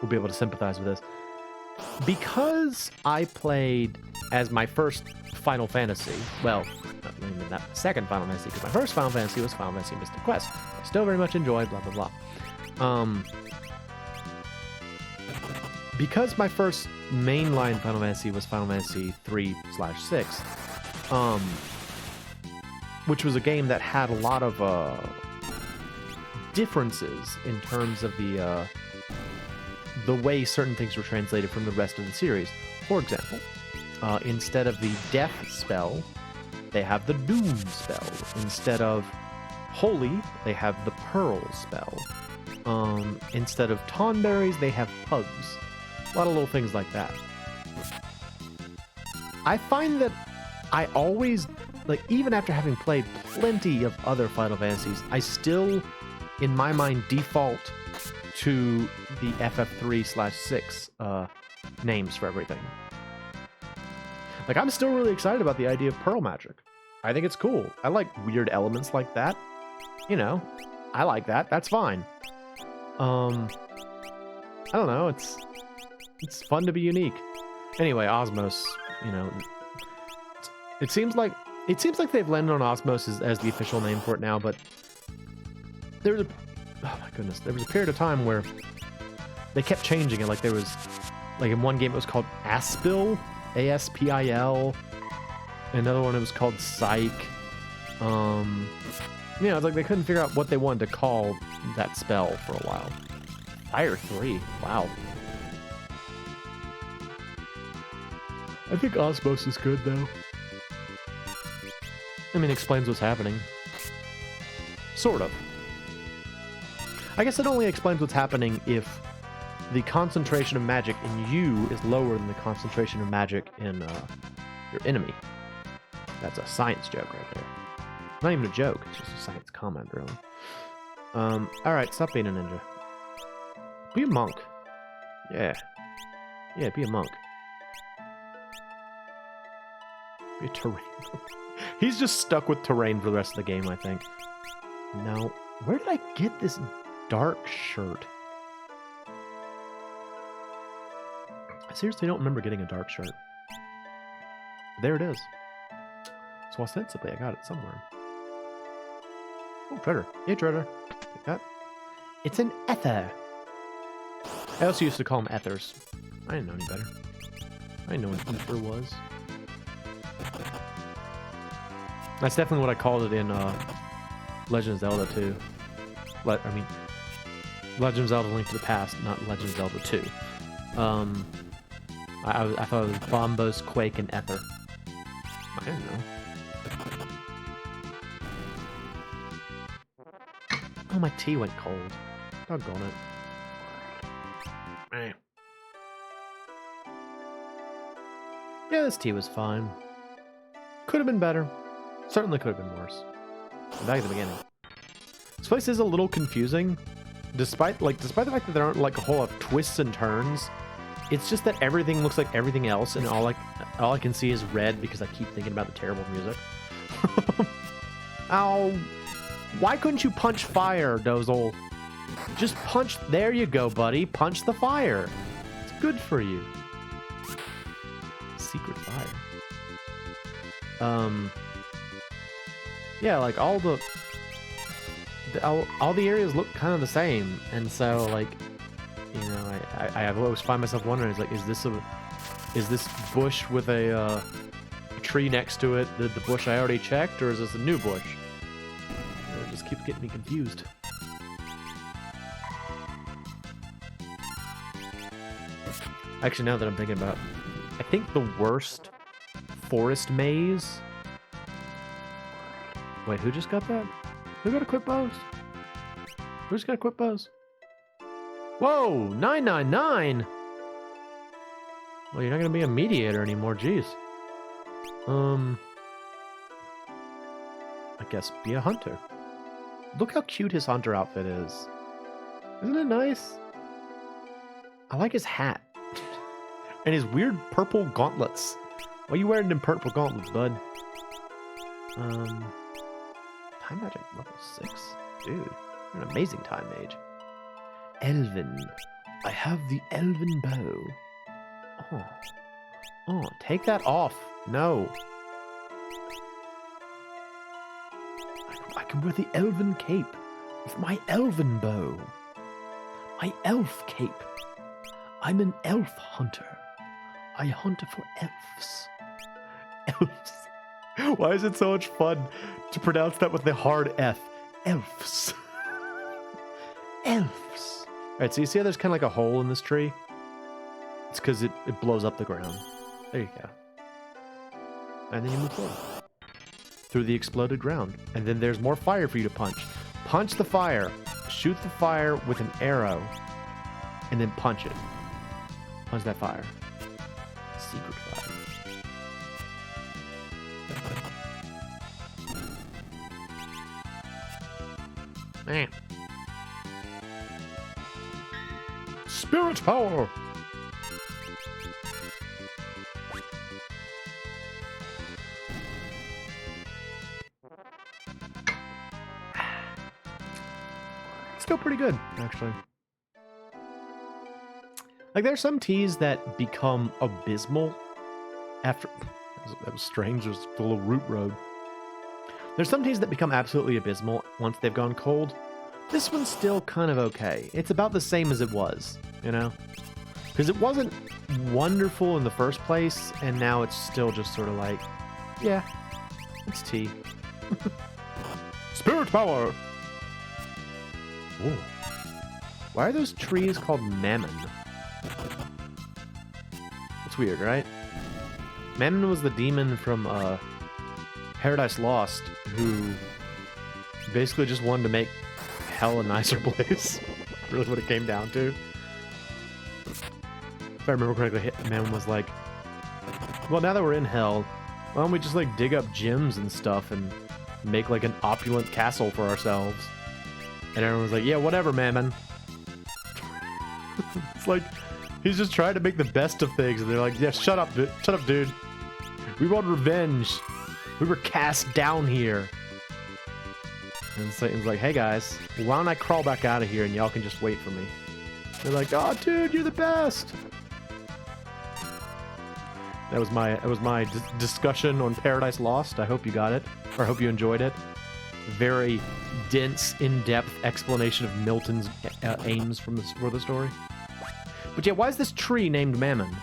be able to sympathize with this. Because I played as my first Final Fantasy. Well, not second Final Fantasy, because my first Final Fantasy was Final Fantasy Mystic Quest. I still very much enjoy. Blah blah blah. Because my first mainline Final Fantasy was Final Fantasy 3/6, which was a game that had a lot of differences in terms of the way certain things were translated from the rest of the series. For example, instead of the Death spell, they have the Doom spell. Instead of Holy, they have the Pearl spell. Instead of Tonberries, they have Pugs. A lot of little things like that. I find that I always, like, even after having played plenty of other Final Fantasies, I still, in my mind, default to the FF3/6 names for everything. Like, I'm still really excited about the idea of Pearl Magic. I think it's cool. I like weird elements like that. You know, I like that. That's fine. I don't know. It's fun to be unique. Anyway, Osmos, you know, it seems like they've landed on Osmos as the official name for it now, but there was oh my goodness, there was a period of time where they kept changing it. Like there was, like in one game it was called Aspil, Aspil. Another one it was called Psych. You know, it's like they couldn't figure out what they wanted to call that spell for a while. Fire 3, wow. I think Osmos is good, though. I mean, it explains what's happening. Sort of. I guess it only explains what's happening if the concentration of magic in you is lower than the concentration of magic in your enemy. That's a science joke right there. Not even a joke, it's just a science comment, really. Alright, stop being a ninja. Be a monk. Yeah. Yeah, be a monk. Be a terrain. He's just stuck with terrain for the rest of the game, I think. No. Where did I get this dark shirt? I seriously don't remember getting a dark shirt. There it is. So ostensibly I got it somewhere. Oh, treasure. Yeah, treasure. Take that. It's an ether. I also used to call them ethers. I didn't know any better. I didn't know what an ether was. That's definitely what I called it in Legend of Zelda 2. I mean, Legend of Zelda Link to the Past, not Legend of Zelda 2. I thought it was Bombos, Quake, and Ether. I don't know. Oh, my tea went cold. Doggone it. Eh. Yeah, this tea was fine. Could have been better. Certainly could have been worse. Back at the beginning. This place is a little confusing. Despite the fact that there aren't like a whole lot of twists and turns, it's just that everything looks like everything else, and all I can see is red because I keep thinking about the terrible music. Ow. Why couldn't you punch fire, Dozel? Just punch. There you go, buddy. Punch the fire. It's good for you. Secret fire. Yeah, like all the areas look kind of the same, and so like, you know, I always find myself wondering, like, is this bush with a tree next to it the bush I already checked, or is this a new bush? It just keeps getting me confused. Actually, now that I'm thinking about it, I think the worst forest maze... Wait, who just got that? Who got a quick bows? Who's got a quick bows? Whoa, 999! Well, you're not going to be a mediator anymore, jeez. I guess be a hunter. Look how cute his hunter outfit is. Isn't it nice? I like his hat. And his weird purple gauntlets. Why are you wearing them purple gauntlets, bud? Time magic level 6? Dude, you're an amazing time mage. Elven. I have the elven bow. Oh. Oh, take that off. No. I can wear the elven cape with my elven bow. My elf cape. I'm an elf hunter. I hunt for elves. Elves. Why is it so much fun to pronounce that with the hard F? Elves. Elves. Alright, so you see how there's kind of like a hole in this tree? It's because it blows up the ground. There you go. And then you move forward. Through the exploded ground. And then there's more fire for you to punch. Punch the fire. Shoot the fire with an arrow. And then punch it. Punch that fire. Secret fire. Man. Spirit power! Still pretty good, actually. Like, there's some teas that become abysmal after... That was strange, there's the little root road. There's some teas that become absolutely abysmal once they've gone cold. This one's still kind of okay. It's about the same as it was, you know? Because it wasn't wonderful in the first place, and now it's still just sort of like, yeah, it's tea. Spirit power! Ooh. Why are those trees called Mammon? That's weird, right? Mammon was the demon from Paradise Lost who basically just wanted to make hell a nicer place. Really what it came down to. If I remember correctly, Mammon was like, well, now that we're in hell, why don't we just like dig up gems and stuff and make like an opulent castle for ourselves? And everyone was like, yeah, whatever, Mammon. It's like, he's just trying to make the best of things. And they're like, yeah, shut up, dude. We want revenge. We were cast down here. And Satan's like, hey, guys, why don't I crawl back out of here and y'all can just wait for me? They're like, oh, dude, you're the best. That was my discussion on Paradise Lost. I hope you got it, or I hope you enjoyed it. Very dense, in-depth explanation of Milton's aims for the story. But yeah, why is this tree named Mammon?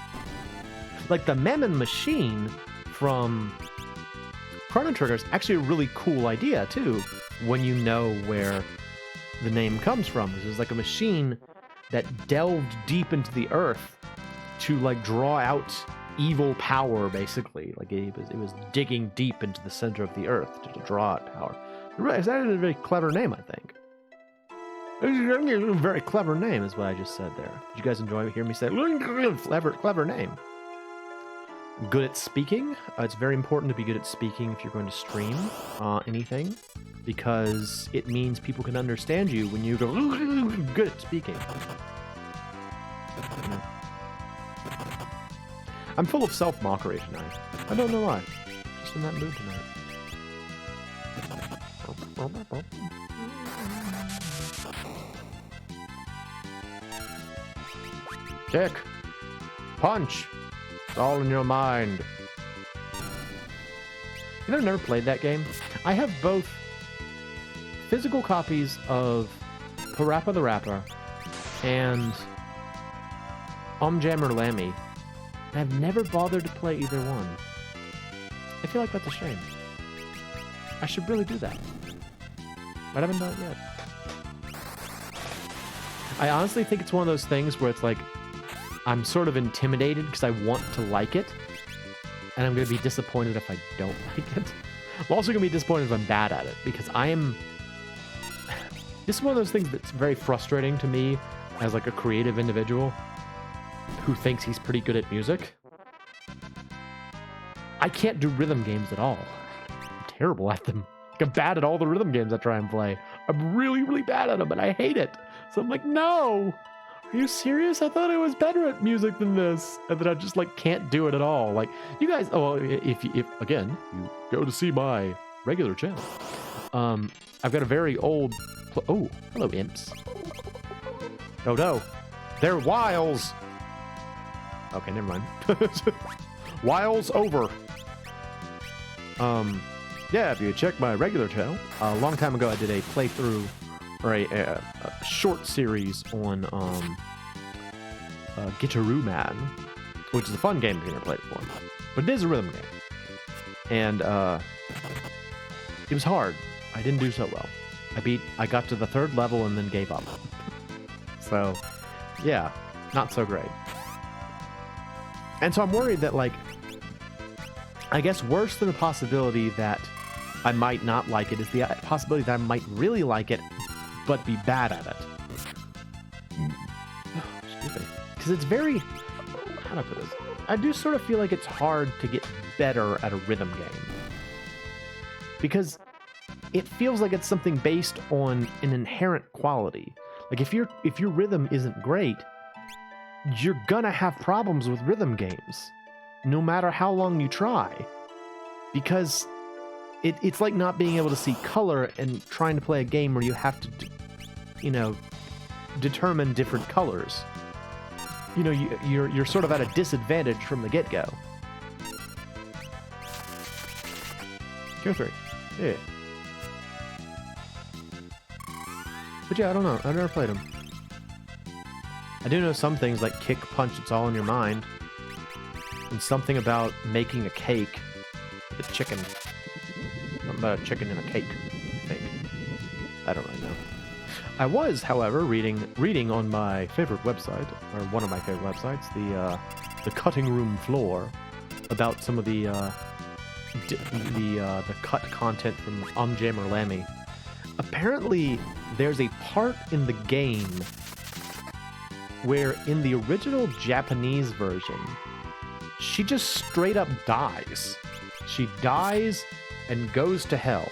Like, the Mammon machine from Chrono Trigger is actually a really cool idea, too, when you know where the name comes from. It was like a machine that delved deep into the earth to, like, draw out evil power, basically. Like, it was digging deep into the center of the earth to draw out power. It's actually a very clever name, I think. A very clever name is what I just said there. Did you guys enjoy hearing me say clever name? Good at speaking. It's very important to be good at speaking if you're going to stream anything, because it means people can understand you when you go good at speaking. You know? I'm full of self-mockery tonight. I don't know why. Just in that mood tonight. Kick. Punch. It's all in your mind. You know, I've never played that game. I have both physical copies of Parappa the Rapper and Jammer Lammy. I've never bothered to play either one. I feel like that's a shame. I should really do that. But I haven't done it yet. I honestly think it's one of those things where it's like, I'm sort of intimidated because I want to like it, and I'm going to be disappointed if I don't like it. I'm also going to be disappointed if I'm bad at it, because I am... This is one of those things that's very frustrating to me as like a creative individual who thinks he's pretty good at music. I can't do rhythm games at all. I'm terrible at them. Like, I'm bad at all the rhythm games I try and play. I'm really, really bad at them, and I hate it. So I'm like, no. Are you serious? I thought I was better at music than this. And then I just like can't do it at all. Like you guys, if again, you go to see my regular channel. I've got a very old, oh, hello imps. Oh no, they're wiles. Okay, never mind. Wiles over. Yeah, if you check my regular channel, a long time ago I did a playthrough or a short series on Guitaroo Man, which is a fun game if you've never played it before, but it is a rhythm game, and it was hard. I didn't do so well. I got to the 3rd level and then gave up. So, yeah, not so great. And so I'm worried that, like, I guess worse than the possibility that I might not like it is the possibility that I might really like it, but be bad at it. Excuse me. Because it's very... How do I put this? I do sort of feel like it's hard to get better at a rhythm game. Because it feels like it's something based on an inherent quality. Like, if your rhythm isn't great, you're gonna have problems with rhythm games, no matter how long you try. Because it's like not being able to see color and trying to play a game where you have to, determine different colors. You're sort of at a disadvantage from the get-go. Go 3. Yeah. But yeah, I don't know. I've never played them. I do know some things like kick, punch, it's all in your mind. And something about making a cake with chicken. Something about a chicken and a cake, I think. I don't really know. I was, however, reading on my favorite website, or one of my favorite websites, the Cutting Room Floor, about some of the cut content from Jammer Lammy. Apparently, there's a part in the game where in the original Japanese version, she just straight up dies. She dies and goes to hell.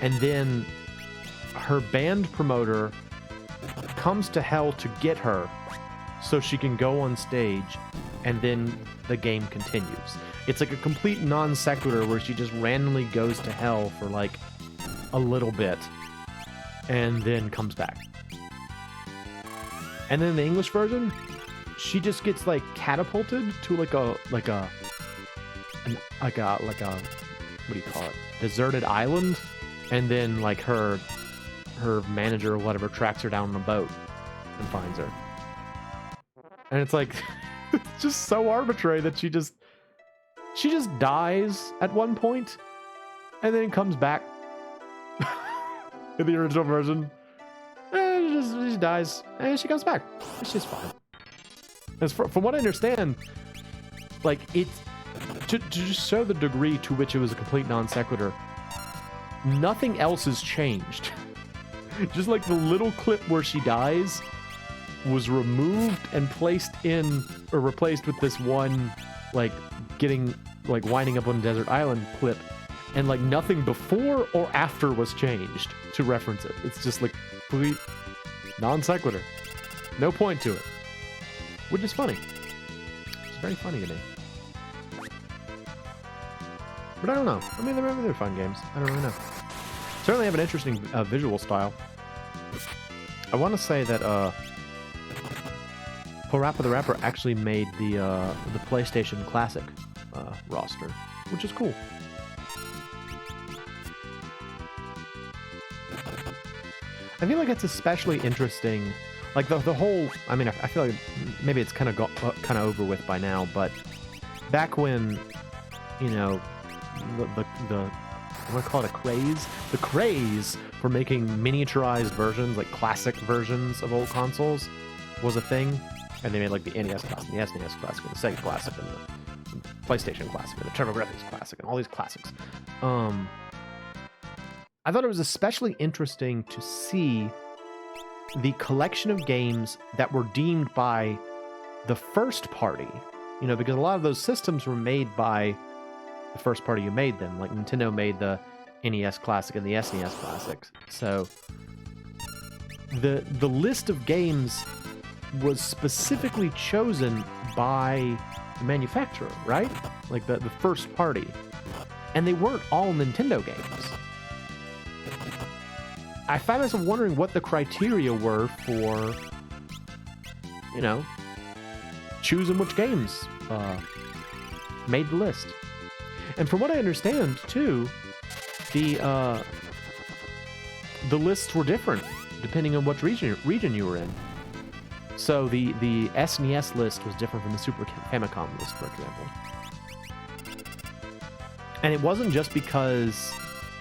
And then her band promoter comes to hell to get her so she can go on stage, and then the game continues. It's like a complete non sequitur where she just randomly goes to hell for like a little bit and then comes back. And then in the English version, she just gets like catapulted to like a what do you call it? Deserted island, and then like her manager or whatever tracks her down on a boat and finds her. And it's like it's just so arbitrary that she just dies at one point and then comes back. In the original version, she dies and she comes back. It's just fine. As from what I understand, like it's to just show the degree to which it was a complete non sequitur. Nothing else has changed. Just like the little clip where she dies was removed and placed in or replaced with this one, like winding up on a desert island clip, and like nothing before or after was changed to reference it. It's just like complete non sequitur. No point to it. Which is funny. It's very funny to me. But I don't know. I mean, they're fun games. I don't really know. Certainly have an interesting visual style. I want to say that Parappa the Rapper actually made the PlayStation Classic roster, which is cool. I feel like it's especially interesting, like the whole. I mean, I feel like maybe it's kind of over with by now, but back when, the I want to call it a craze. The craze for making miniaturized versions, like classic versions of old consoles, was a thing, and they made like the NES Classic, the SNES Classic, and the Sega Classic, and the PlayStation Classic, and the TurboGrafx Classic, and all these classics. I thought it was especially interesting to see the collection of games that were deemed by the first party You know, because a lot of those systems were made by the first party who made them. Like Nintendo made the NES Classic and the SNES Classics. So the list of games was specifically chosen by the manufacturer, right? Like the first party. And they weren't all Nintendo games. I find myself wondering what the criteria were for, you know, choosing which games made the list. And from what I understand, too, the lists were different depending on which region you were in. So the SNES list was different from the Super Famicom list, for example. And it wasn't just because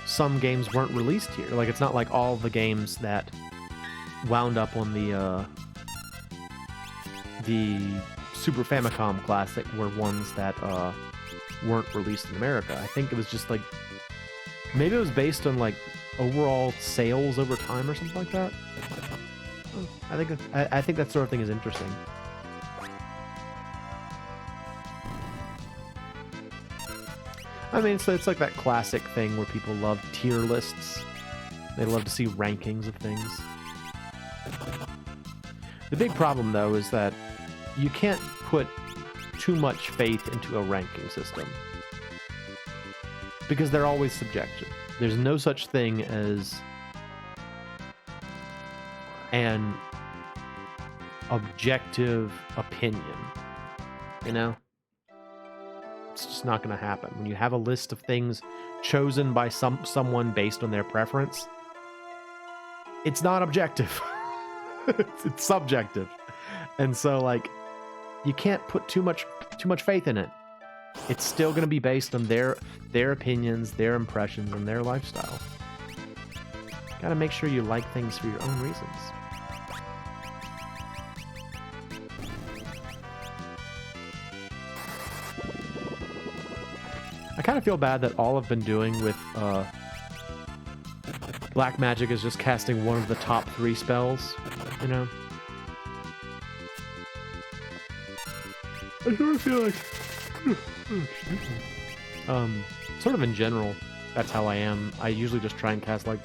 some games weren't released here. Like, it's not like all the games that wound up on the Super Famicom Classic were ones that weren't released in America. I think it was just like, maybe it was based on like overall sales over time or something like that. I think that sort of thing is interesting. I mean, it's like that classic thing where people love tier lists. They love to see rankings of things. The big problem, though, is that you can't put too much faith into a ranking system. Because they're always subjective. There's no such thing as an objective opinion. You know? It's just not going to happen. When you have a list of things chosen by someone based on their preference, it's not objective. it's subjective. And so, like, you can't put too much faith in it. It's still going to be based on their opinions, their impressions, and their lifestyle. Got to make sure you like things for your own reasons. I kind of feel bad that all I've been doing with Black Magic is just casting one of the top 3 spells, you know? I sort of feel like... sort of in general, that's how I am. I usually just try and cast, like...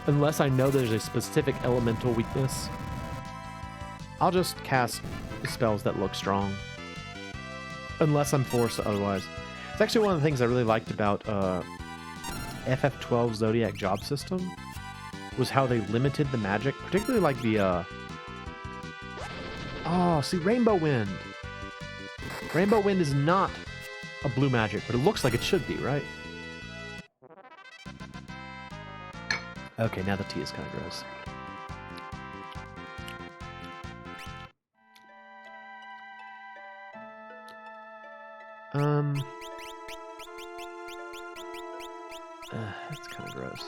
Unless I know there's a specific elemental weakness, I'll just cast spells that look strong. Unless I'm forced otherwise. It's actually one of the things I really liked about Ff12 Zodiac Job System was how they limited the magic, particularly like the oh, see, Rainbow Wind. Rainbow Wind is not a blue magic, but it looks like it should be, right? Okay, now the tea is kind of gross. That's kind of gross.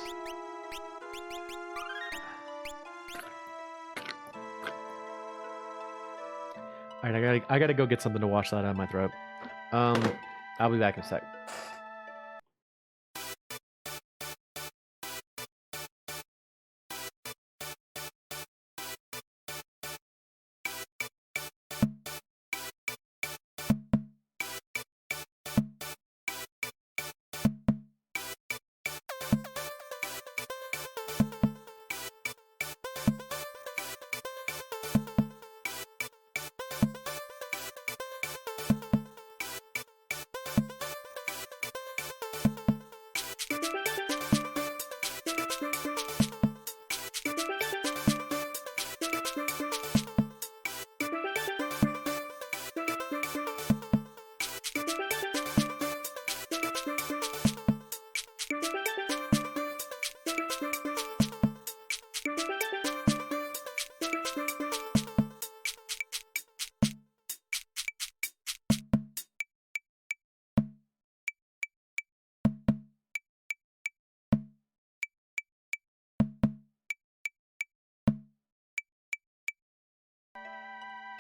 All right, I gotta go get something to wash that out of my throat. I'll be back in a sec.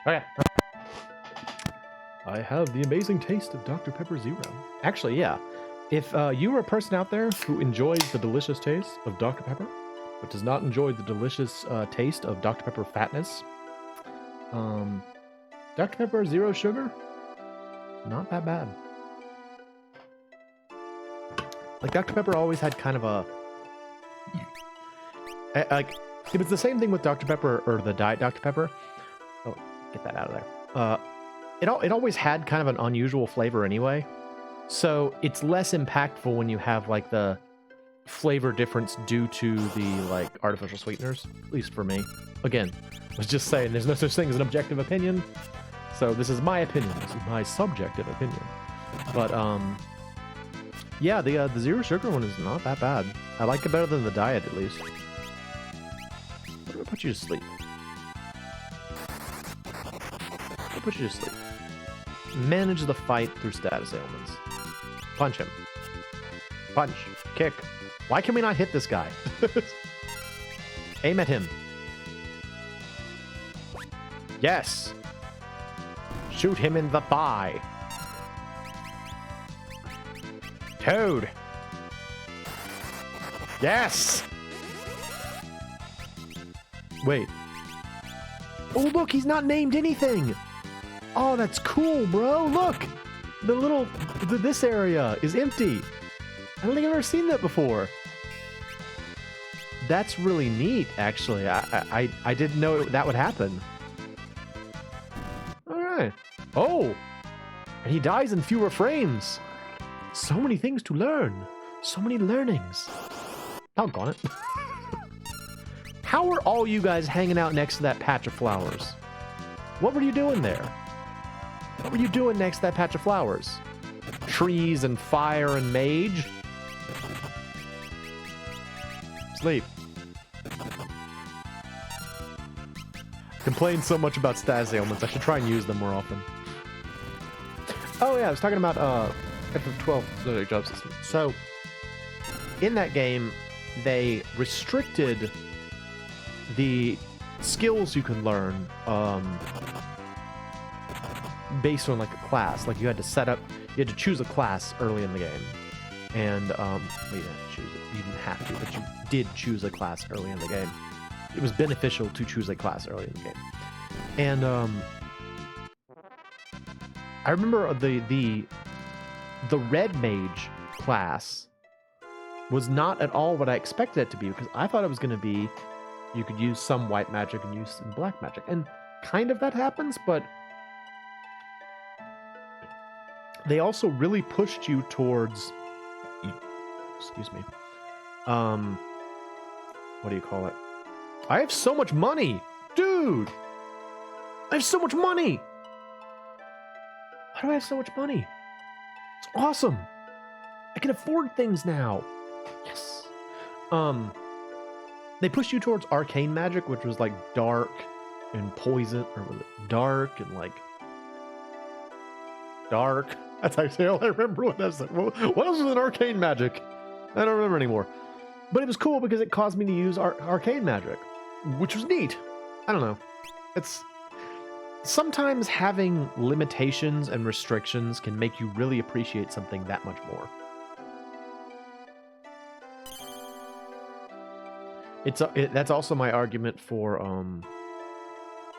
Okay. I have the amazing taste of Dr. Pepper Zero. Actually, yeah. If you are a person out there who enjoys the delicious taste of Dr. Pepper, but does not enjoy the delicious taste of Dr. Pepper fatness, Dr. Pepper Zero Sugar not that bad. Like, Dr. Pepper always had kind of a... like, it was the same thing with Dr. Pepper, or the Diet Dr. Pepper. Oh, get that out of there. It always had kind of an unusual flavor anyway. So it's less impactful when you have, like, the flavor difference due to the, like, artificial sweeteners. At least for me. Again, I was just saying, there's no such thing as an objective opinion. So this is my opinion. This is my subjective opinion. But, yeah, the zero sugar one is not that bad. I like it better than the diet, at least. I'm gonna put you to sleep. I'll put you to sleep. Manage the fight through status ailments. Punch him. Punch. Kick. Why can we not hit this guy? Aim at him. Yes. Shoot him in the thigh. Toad. Yes. Wait. Oh, look, he's not named anything. Oh, that's cool, bro. Look. The little... this area is empty. I don't think I've ever seen that before. That's really neat, actually. I didn't know that would happen. Alright. Oh! And he dies in fewer frames. So many things to learn. So many learnings. Doggone it. How are all you guys hanging out next to that patch of flowers? What were you doing there? What were you doing next to that patch of flowers? Trees and fire and mage? Sleep. Complain so much about status ailments. I should try and use them more often. Oh yeah, I was talking about Ff12 Job System. So, in that game, they restricted the skills you can learn based on like a class. Like you had to choose a class early in the game. And well, you didn't choose it. You didn't have to, but you did choose a class early in the game. It was beneficial to choose a class early in the game. And I remember the red mage class was not at all what I expected it to be, because I thought it was going to be you could use some white magic and use some black magic. And kind of that happens, but they also really pushed you towards... excuse me. What do you call it? I have so much money! Dude! I have so much money! Why do I have so much money? It's awesome! I can afford things now! Yes! They pushed you towards Arcane Magic, which was like dark and poison, or was it dark and like... dark? That's actually all I remember what that's like. What else was in Arcane Magic? I don't remember anymore. But it was cool because it caused me to use Arcane Magic, which was neat. I don't know. It's... sometimes having limitations and restrictions can make you really appreciate something that much more. That's also my argument for,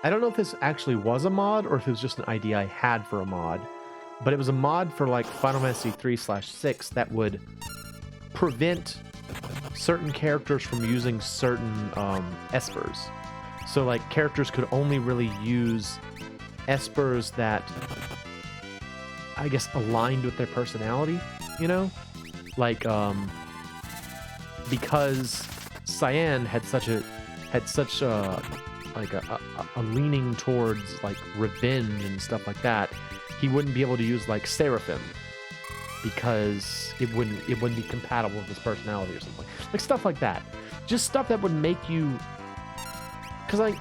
I don't know if this actually was a mod or if it was just an idea I had for a mod, but it was a mod for like Final Fantasy 3/6 that would prevent certain characters from using certain espers. So like characters could only really use espers that I guess aligned with their personality, you know? Like because Cyan had such a leaning towards like revenge and stuff like that, he wouldn't be able to use like Seraphim because it wouldn't be compatible with his personality or something. Like stuff like that. Just stuff that would make you... because like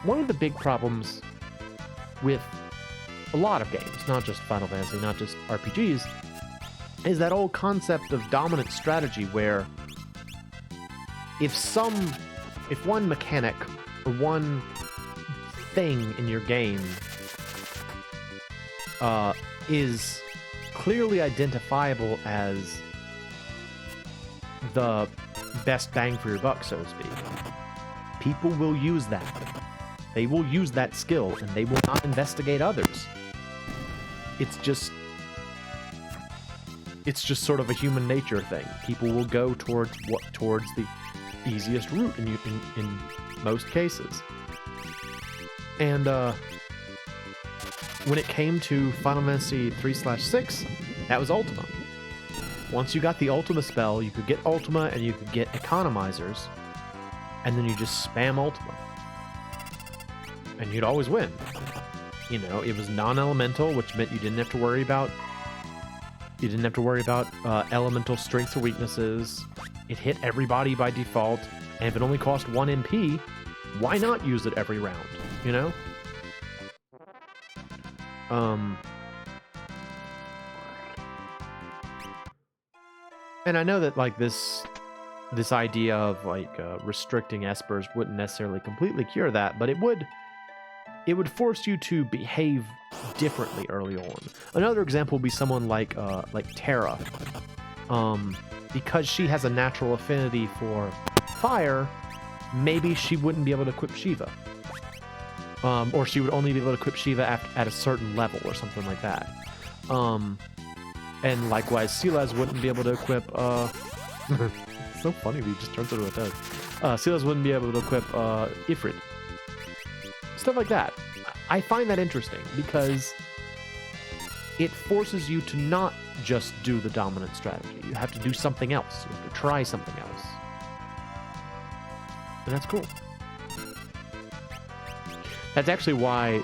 one of the big problems with a lot of games, not just Final Fantasy, not just RPGs, is that old concept of dominant strategy where if one mechanic or one thing in your game is clearly identifiable as the best bang for your buck, so to speak, people will use that. They will use that skill, and they will not investigate others. it's just sort of a human nature thing. People will go towards the easiest route in most cases. And when it came to Final Fantasy 3/6, that was Ultima. Once you got the Ultima spell, you could get Ultima and you could get economizers, and then you just spam Ultima. And you'd always win. You know, it was non-elemental, which meant you didn't have to worry about elemental strengths or weaknesses. It hit everybody by default, and if it only cost 1 MP, why not use it every round, you know? And I know that, like, this idea of, like, restricting espers wouldn't necessarily completely cure that, but it would force you to behave differently early on. Another example would be someone like Terra. Because she has a natural affinity for fire, maybe she wouldn't be able to equip Shiva. Or she would only be able to equip Shiva at a certain level or something like that. And likewise, Silas wouldn't be able to equip... It's so funny, he just turns into a toad. Silas wouldn't be able to equip Ifrit. Stuff like that. I find that interesting because it forces you to not just do the dominant strategy. You have to do something else. You have to try something else. And that's cool. That's actually why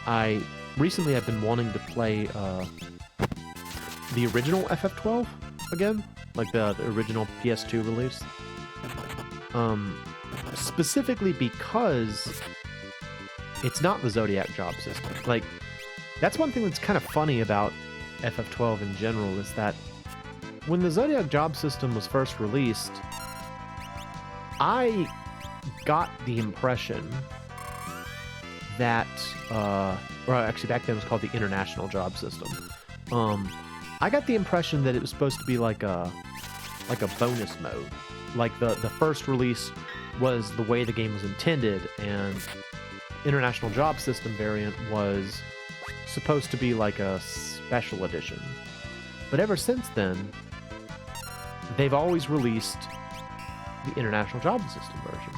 I recently have been wanting to play the original Ff12 again, like the original PS2 release. Specifically because it's not the Zodiac job system. Like, that's one thing that's kind of funny about Ff12 in general, is that when the Zodiac job system was first released, I got the impression that, or actually back then it was called the International job system. I got the impression that it was supposed to be like a bonus mode. Like the first release was the way the game was intended, and International Job System variant was supposed to be like a special edition. But ever since then, they've always released the International Job System version.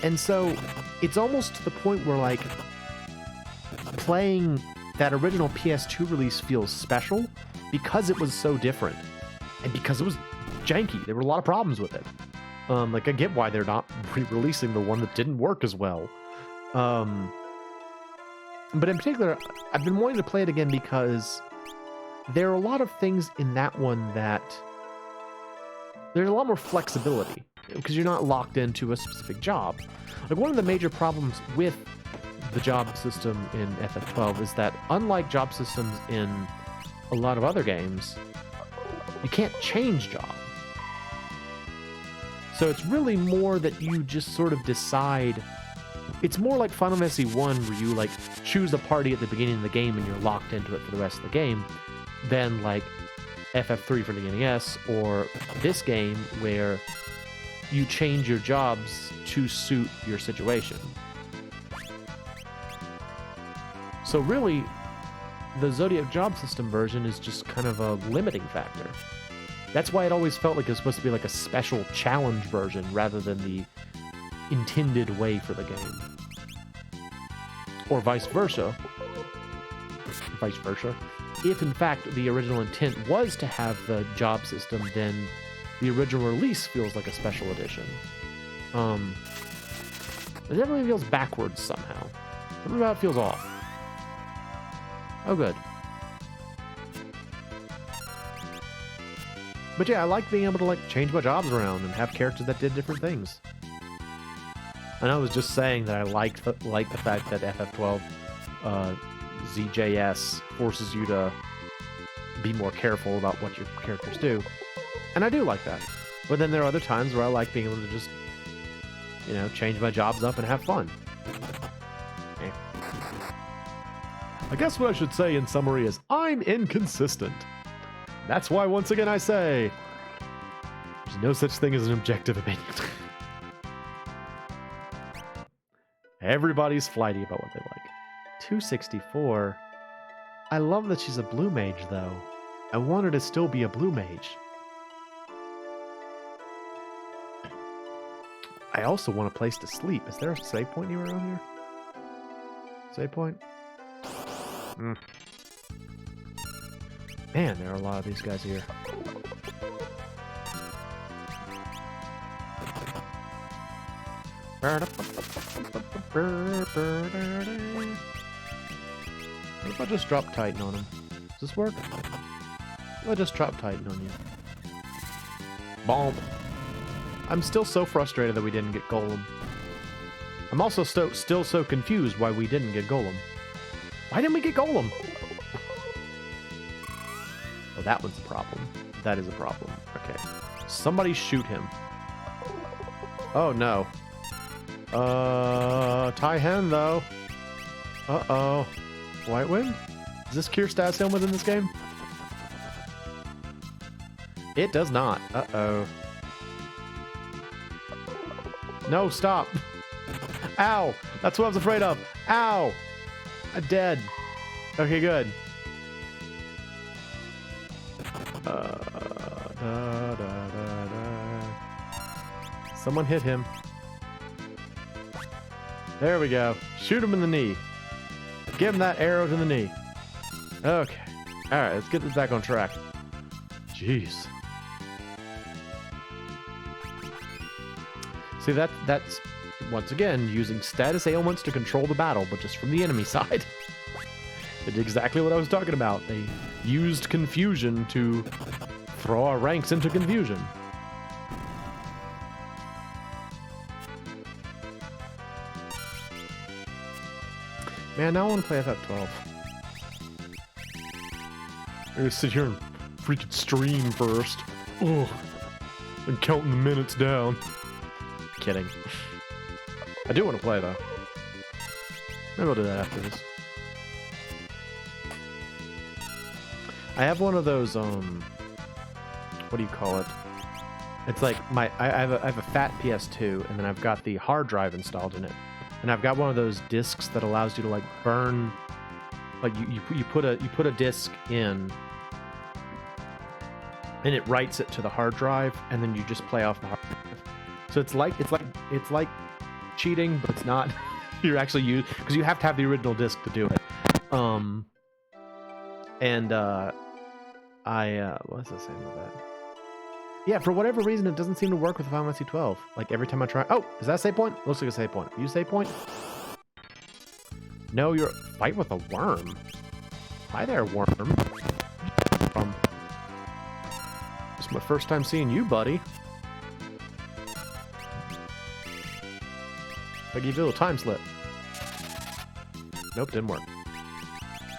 And so it's almost to the point where, like, playing that original PS2 release feels special because it was so different and because it was janky. There were a lot of problems with it. Like, I get why they're not re-releasing the one that didn't work as well. But in particular, I've been wanting to play it again because there are a lot of things in that one that... there's a lot more flexibility, because you're not locked into a specific job. Like, one of the major problems with the job system in Ff12 is that, unlike job systems in a lot of other games, you can't change job. So it's really more that you just sort of decide. It's more like Final Fantasy 1, where you, like, choose a party at the beginning of the game and you're locked into it for the rest of the game, than like FF3 for the NES, or this game where you change your jobs to suit your situation. So really, the Zodiac job system version is just kind of a limiting factor. That's why it always felt like it was supposed to be like a special challenge version rather than the intended way for the game. Or vice versa. If in fact the original intent was to have the job system, then the original release feels like a special edition. It definitely feels backwards somehow. Something about it feels off. Oh, good. But yeah, I like being able to, like, change my jobs around and have characters that did different things. And I was just saying that I like the fact that FF12 ZJS forces you to be more careful about what your characters do. And I do like that. But then there are other times where I like being able to just, you know, change my jobs up and have fun. Eh. I guess what I should say in summary is, I'm inconsistent. That's why, once again, I say, there's no such thing as an objective opinion. Everybody's flighty about what they like. 264. I love that she's a blue mage, though. I want her to still be a blue mage. I also want a place to sleep. Is there a save point anywhere around here? Save point? Man, there are a lot of these guys here. What if I just drop Titan on him? Does this work? I'll just drop Titan on you. Bomb. I'm still so frustrated that we didn't get Golem. I'm also still so confused why we didn't get Golem. Why didn't we get Golem? Oh, that one's a problem. That is a problem. Okay. Somebody shoot him. Oh, no. Tai Hen, though. Uh-oh. White Wind? Does this cure status ailment in this game? It does not. Uh-oh. No, stop. Ow! That's what I was afraid of. Ow! I'm dead. Okay, good. Someone hit him. There we go. Shoot him in the knee. Give him that arrow to the knee. Okay. Alright, let's get this back on track. Jeez. See, that's once again using status ailments to control the battle, but just from the enemy side. They did exactly what I was talking about. They used confusion to throw our ranks into confusion. Man, now I want to play Ff12. I'm gonna sit here and freaking stream first. Ugh. And counting the minutes down. Kidding. I do want to play, though. Maybe I'll do that after this. I have one of those, what do you call it? It's like I have a fat PS2, and then I've got the hard drive installed in it. And I've got one of those discs that allows you to like burn, like you put a disc in, and it writes it to the hard drive, and then you just play off the hard drive. So it's like cheating, but it's not. You're actually because you have to have the original disc to do it. What's the same with that? Yeah, for whatever reason, it doesn't seem to work with Final Fantasy 12. Like, every time I try... Oh, is that a save point? Looks like a save point. You save point? No, you're... Fight with a worm. Hi there, worm. It's my first time seeing you, buddy. I give you a little time slip. Nope, didn't work.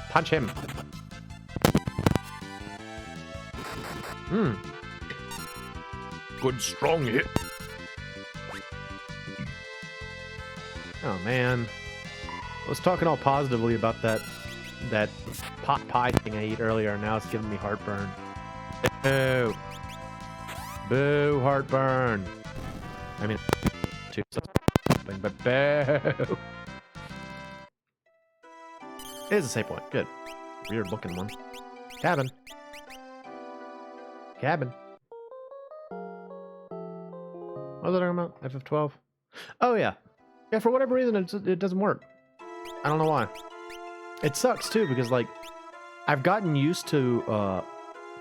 Punch him. Good strong hit. Oh man, I was talking all positively about that pot pie thing I ate earlier. Now it's giving me heartburn. Boo, boo, heartburn. I mean, something, but boo. It is a save point. Good. Weird looking one. Cabin. Cabin. What was I talking about? Ff12? Oh, yeah. Yeah, for whatever reason, it doesn't work. I don't know why. It sucks, too, because, like, I've gotten used to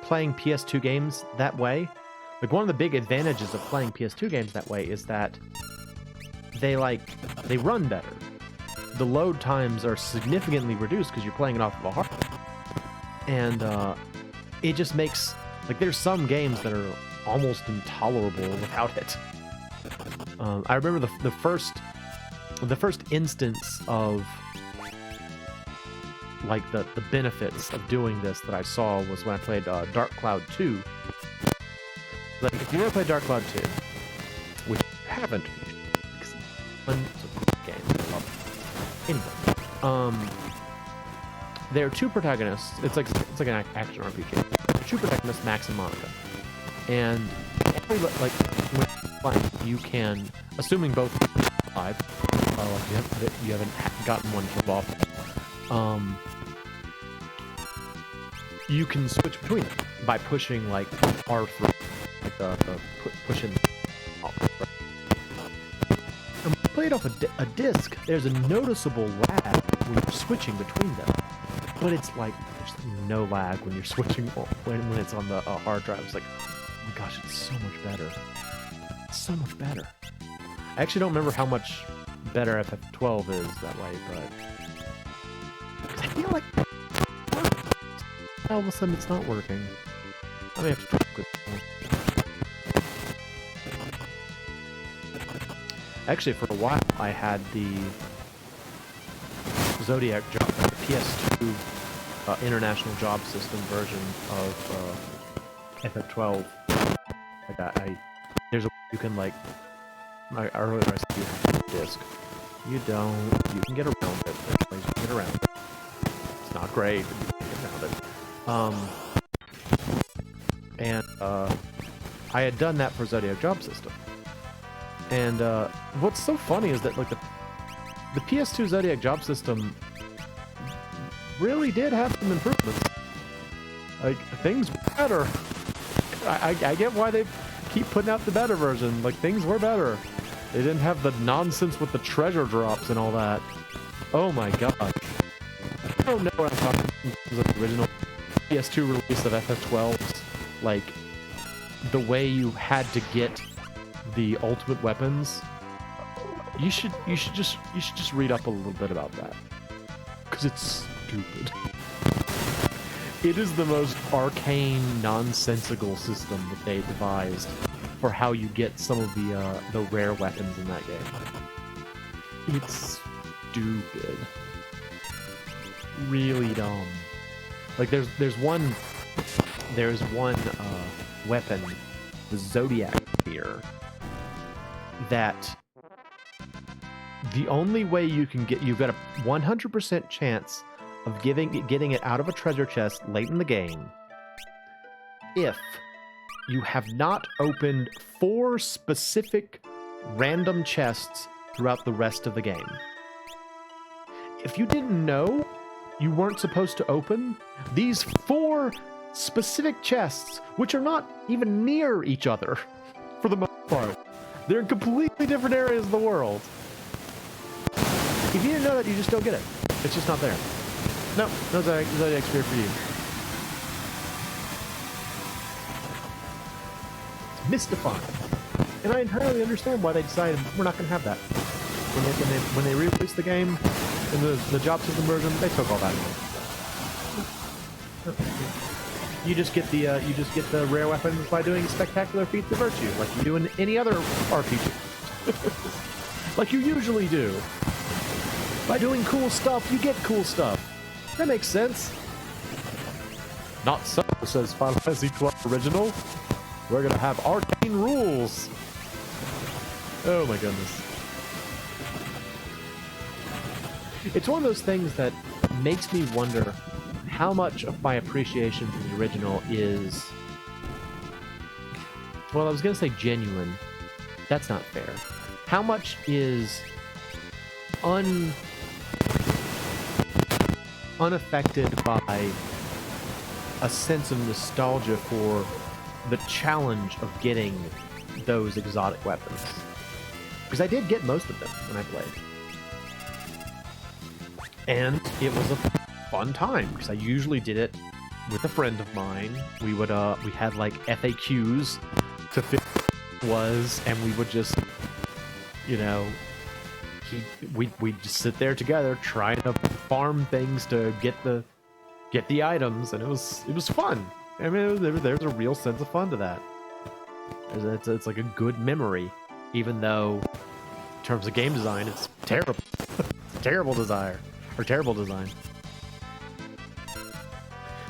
playing PS2 games that way. Like, one of the big advantages of playing PS2 games that way is that they run better. The load times are significantly reduced because you're playing it off of a hard drive. And it just makes... Like, there's some games that are almost intolerable without it. I remember the first instance of like the benefits of doing this that I saw was when I played Dark Cloud 2. Like, if you ever played Dark Cloud 2, which you haven't, it's a good game. Anyway, there are two protagonists. It's like an action RPG. Two protagonists, Max and Monica, and every like when you can, assuming both alive, you haven't gotten one killed off. you can switch between them by pushing like R3, like pushing. And when you play it off a disc, there's a noticeable lag when you're switching between them. But it's like there's no lag when you're switching when it's on the hard drive. It's like, oh my gosh, it's so much better. It's so much better. I actually don't remember how much better Ff12 is that way, but 'cause I feel like all of a sudden it's not working. I may have to try it. Actually, for a while, I had the Zodiac job, the PS2 International Job System version of Ff12. There's a you can like. Earlier I said you have a disc. You don't. You can get around it. There's ways you can get around it. It's not great, but you can get around it. I had done that for Zodiac Job System. And what's so funny is that like the PS2 Zodiac Job System really did have some improvements. Like things were better. I get why they keep putting out the better version. Like things were better. They didn't have the nonsense with the treasure drops and all that. Oh my god. I don't know what I'm talking about in terms of the original PS2 release of Ff12's. Like the way you had to get the ultimate weapons. You should just read up a little bit about that. Cause it's stupid. It is the most arcane, nonsensical system that they devised for how you get some of the rare weapons in that game. It's stupid. Really dumb. Like there's one weapon, the Zodiac Spear, that the only way you've got a 100% chance of getting it out of a treasure chest late in the game if you have not opened 4 specific random chests throughout the rest of the game. If you didn't know you weren't supposed to open these 4 specific chests, which are not even near each other for the most part, they're in completely different areas of the world. If you didn't know that, you just don't get it. It's just not there. No Zodiac Spear for you. It's mystifying. And I entirely understand why they decided we're not going to have that. When they re-released the game in the job system version, they took all that away. You just get the rare weapons by doing spectacular feats of virtue, like you do in any other RPG. Like you usually do. By doing cool stuff, you get cool stuff. That makes sense. Not so, says Final Fantasy XII Original. We're gonna have arcane rules. Oh my goodness. It's one of those things that makes me wonder how much of my appreciation for the original is... Well, I was gonna say genuine. That's not fair. How much is unaffected by a sense of nostalgia for the challenge of getting those exotic weapons? Because I did get most of them when I played. And it was a fun time, because I usually did it with a friend of mine. We had like FAQs to fit was, and we would just, we'd just sit there together trying to farm things to get the items, and it was fun. I mean, there's a real sense of fun to that. It's like a good memory, even though in terms of game design, it's terrible. It's terrible design.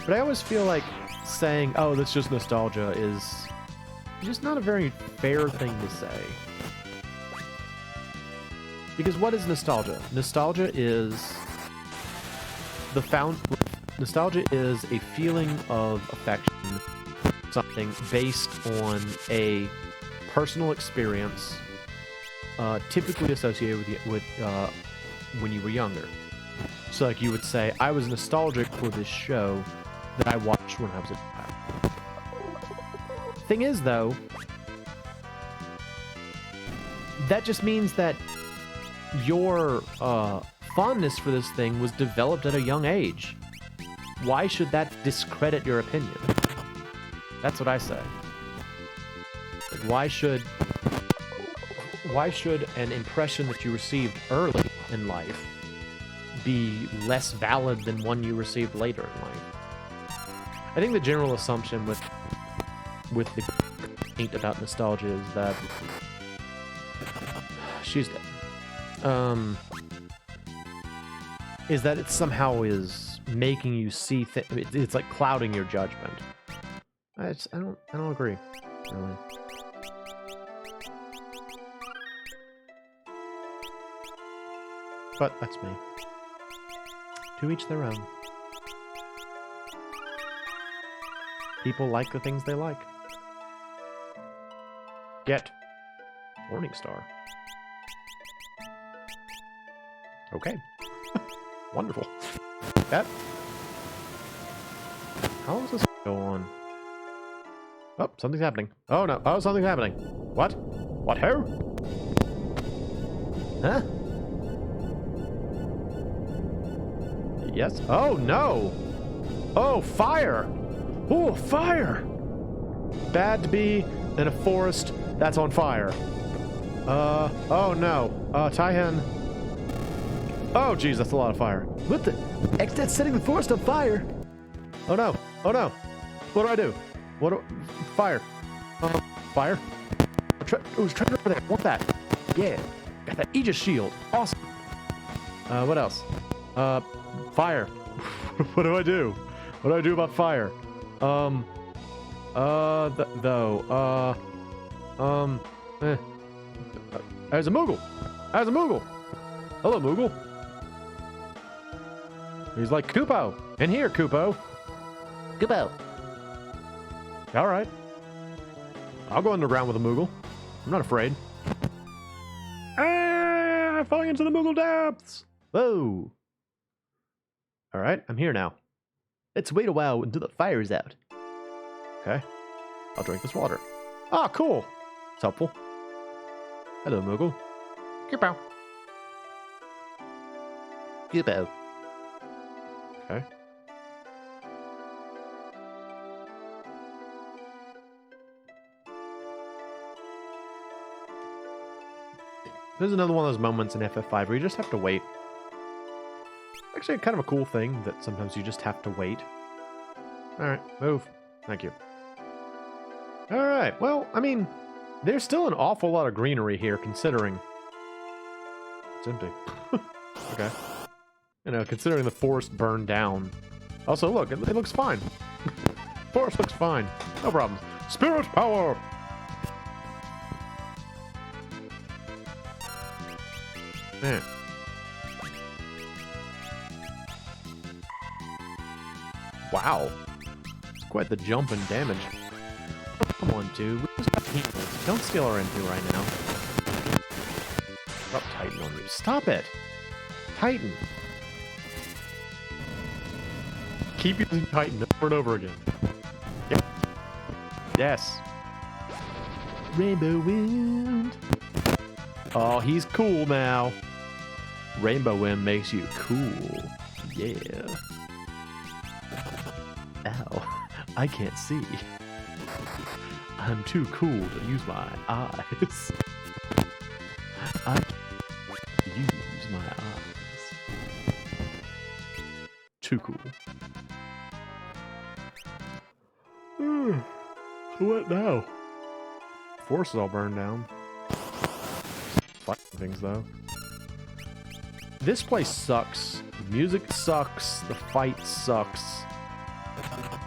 But I always feel like saying, "Oh, that's just nostalgia," is just not a very fair thing to say. Because what is nostalgia? Nostalgia is a feeling of affection, something based on a personal experience, typically associated with when you were younger. So like you would say, I was nostalgic for this show that I watched when I was a child. Thing is, though, that just means that your fondness for this thing was developed at a young age. Why should that discredit your opinion? That's what I say. Like, why should an impression that you received early in life be less valid than one you received later in life? I think the general assumption with the complaint about nostalgia is that she's dead. Is that it somehow is making you see it's like clouding your judgment. I don't agree, really. But that's me. To each their own. People like the things they like. Get Morningstar. Okay. Wonderful. That. How long does this go on? Oh, something's happening. Oh no. Oh, something's happening. What? What? Who? Huh? Yes. Oh no. Oh, fire. Oh, fire. Bad to be in a forest that's on fire. Oh no. Taihen. Oh, geez, that's a lot of fire. What the? That's setting the forest on fire. Oh no. Oh no. What do I do? Fire. Fire. It was treasure over there. Want that? Yeah. Got that Aegis shield. Awesome. What else? Fire. What do I do? What do I do about fire? There's a Moogle. There's a Moogle. Hello, Moogle. He's like, Kupo. In here, Kupo. Kupo. All right. I'll go underground with a Moogle. I'm not afraid. Ah, falling into the Moogle depths. Whoa. All right, I'm here now. Let's wait a while until the fire's out. Okay. I'll drink this water. Ah, cool. It's helpful. Hello, Moogle. Kupo. Kupo. Okay. There's another one of those moments in FF5 where you just have to wait. Actually, kind of a cool thing that sometimes you just have to wait. Alright, move. Thank you. Alright, well, I mean, there's still an awful lot of greenery here, considering... It's empty. Okay. You know, considering the forest burned down. Also, look, it looks fine. Forest looks fine. No problems. Spirit power! Man. Wow. It's quite the jump in damage. Come on, dude. We just got Titan. Don't steal our MP right now. Drop Titan on me. Stop it! Titan. Keep using Titan over and over again. Yep. Yes. Rainbow Wind. Oh, he's cool now. Rainbow Wind makes you cool. Yeah. Ow. I can't see. I'm too cool to use my eyes. I can't use my eyes. Too cool. So what now? Forest is all burned down. Fighting things though. This place sucks. The music sucks. The fight sucks.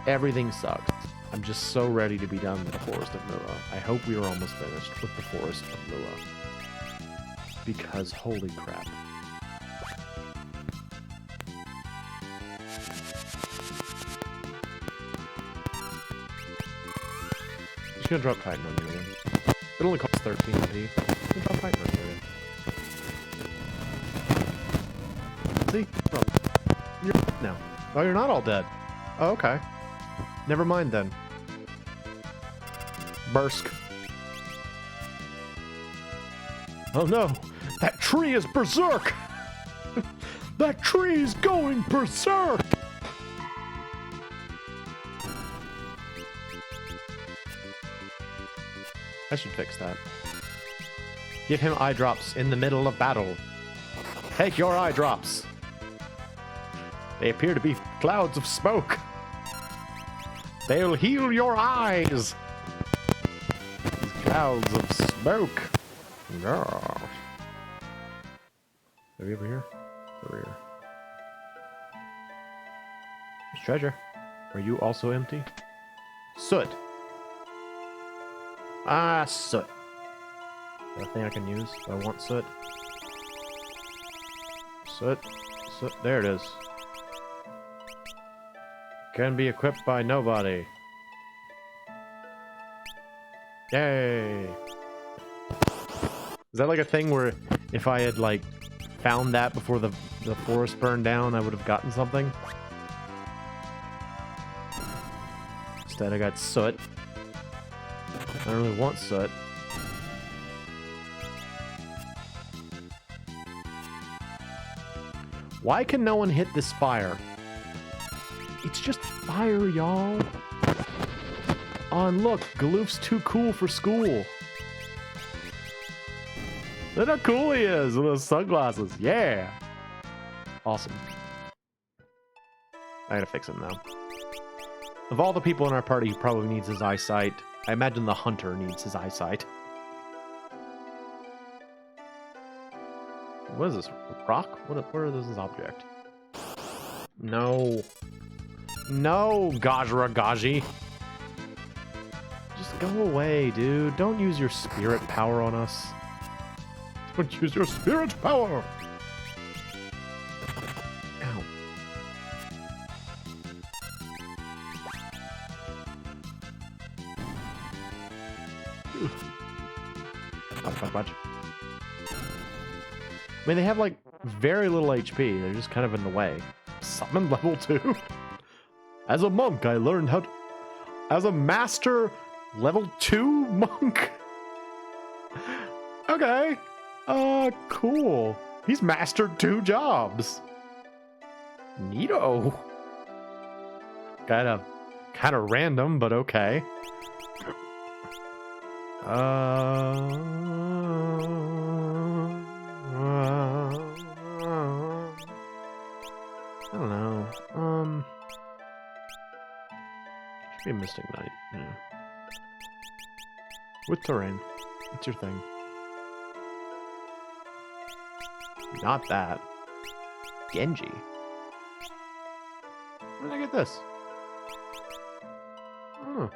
Everything sucks. I'm just so ready to be done with the Forest of Mua. I hope we are almost finished with the Forest of Mua. Because holy crap. Just gonna drop Titan on you again. It only costs 13p. Drop Titan on you again. See? now. Oh, you're not all dead. Oh, okay. Never mind then. Bursk. Oh no! That tree is berserk! That tree's going berserk! I should fix that. Give him eye drops in the middle of battle. Take your eye drops. They appear to be clouds of smoke. They'll heal your eyes. These clouds of smoke. Yeah. Are we over here? Over here. There's treasure. Are you also empty? Soot. Ah, soot. Is that a thing I can use? Do I want soot? Soot. Soot. There it is. Can be equipped by nobody. Yay! Is that like a thing where if I had like found that before the forest burned down, I would have gotten something? Instead I got soot. I don't really want soot. Why can no one hit this fire? It's just fire, y'all. Oh, and look, Galoof's too cool for school. Look how cool he is with those sunglasses. Yeah. Awesome. I gotta fix him now. Of all the people in our party, he probably needs his eyesight. I imagine the hunter needs his eyesight. What is this? Rock? What is this object? No. No, Gajra Gaji. Just go away, dude. Don't use your spirit power on us. Don't use your spirit power! Ow. Fudge. I mean, they have like very little HP. They're just kind of in the way. Summon level 2? As a monk, I learned how to... As a master level 2 monk? Okay. Cool. He's mastered 2 jobs. Neato. Kind of random, but okay. I don't know. Should be a Mystic Knight. Yeah. With terrain. What's your thing? Not that. Genji. Where did I get this? Oh.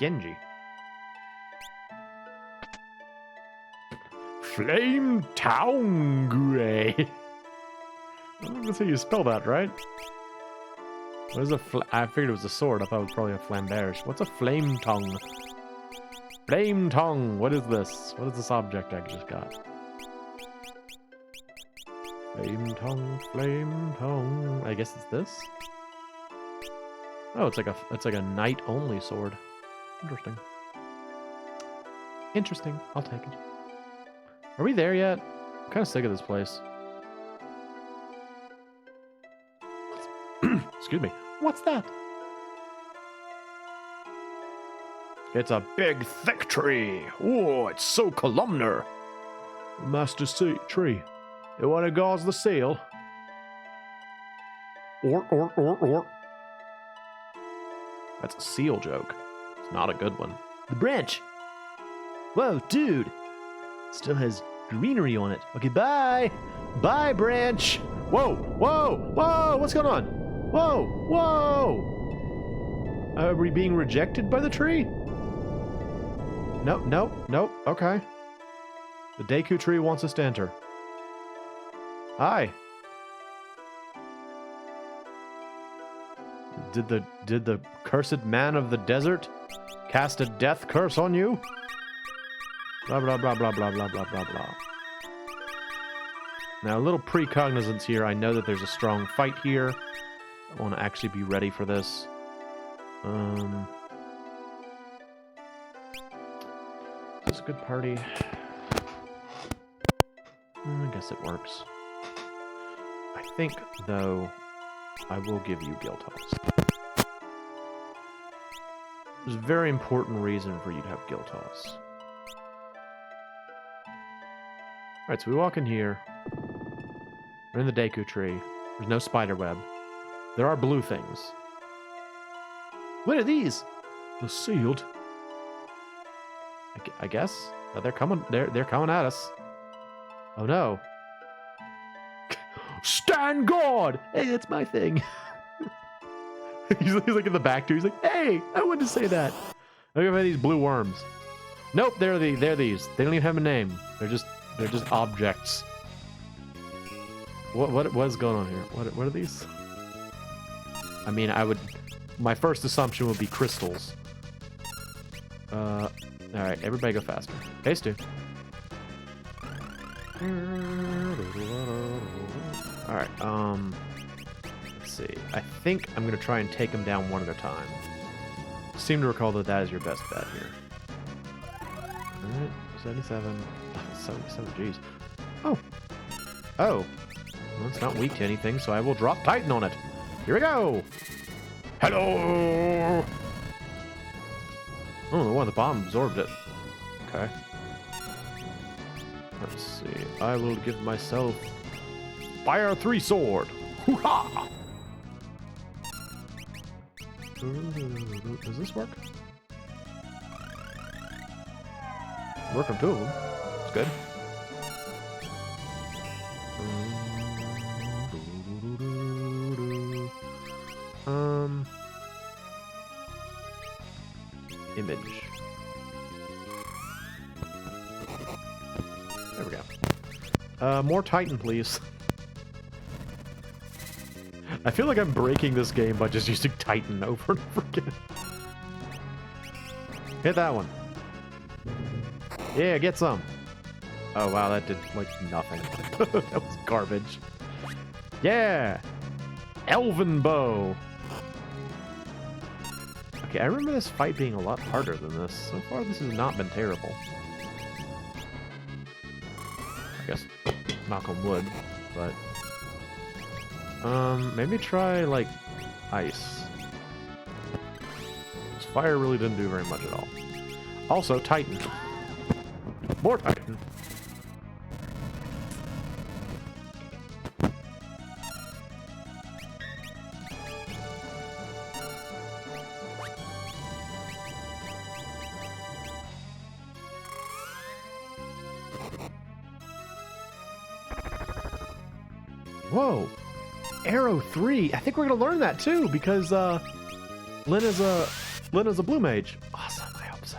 Genji. Flame Tangre. Let's see you spell that, right? What is a I figured it was a sword. I thought it was probably a flamberge. What's a flame tongue? Flame tongue. What is this? What is this object I just got? Flame tongue, flame tongue. I guess it's this. Oh, it's like a knight only sword. Interesting. Interesting. I'll take it. Are we there yet? I'm kind of sick of this place. Excuse me. What's that? It's a big, thick tree. Oh, it's so columnar. Master tree. You want to gauze the seal? Or. That's a seal joke. It's not a good one. The branch. Whoa, dude. Still has greenery on it. Okay, bye. Bye, branch. Whoa, whoa, whoa. What's going on? Whoa, whoa. Are we being rejected by the tree? Nope. Okay. The Deku tree wants us to enter. Hi. Did the cursed man of the desert cast a death curse on you? Blah blah blah blah blah blah blah blah blah. Now, a little precognizance here. I know that there's a strong fight here. I want to actually be ready for this. Is this a good party? I guess it works. I think, though, I will give you guild toss. There's a very important reason for you to have guild toss. Alright, so we walk in here. We're in the Deku tree. There's no spider web. There are blue things. What are these? They're sealed. I guess. They're coming. They're coming at us. Oh no! Stand guard! Hey, that's my thing. he's like in the back too. He's like, hey, I wanted to say that. Look at these blue worms. Nope, they're these. They don't even have a name. They're just objects. What's going on here? What are these? I mean, my first assumption would be crystals. All right, everybody go faster. Phase 2. All right. Let's see. I think I'm gonna try and take them down one at a time. Seem to recall that is your best bet here. All right, 77. 77. Jeez. Oh. Well, it's not weak to anything, so I will drop Titan on it. Here we go. Hello. Oh, the one at the bottom absorbed it. Okay. Let's see. I will give myself Fire 3 sword. Hoo-ha! Does this work? Work on 2 of them. It's good. Image. There we go. More Titan, please. I feel like I'm breaking this game by just using Titan over and over again. Hit that one. Yeah, get some. Oh wow, that did like nothing. That was garbage. Yeah! Elven bow! Okay, I remember this fight being a lot harder than this. So far, this has not been terrible. I guess, knock on wood, but... maybe try, like, ice. This fire really didn't do very much at all. Also, Titan. More Titan. Whoa! Arrow 3! I think we're gonna learn that too, because Lyn is a blue mage. Awesome, I hope so.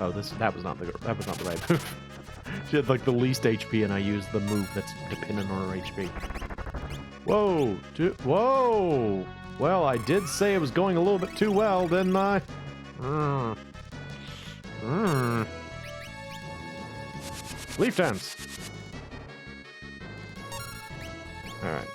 Oh, that was not the right move. She had like the least HP, and I used the move that's dependent on her HP. Whoa! Whoa! Well, I did say it was going a little bit too well, didn't I? Leaf dance. All right.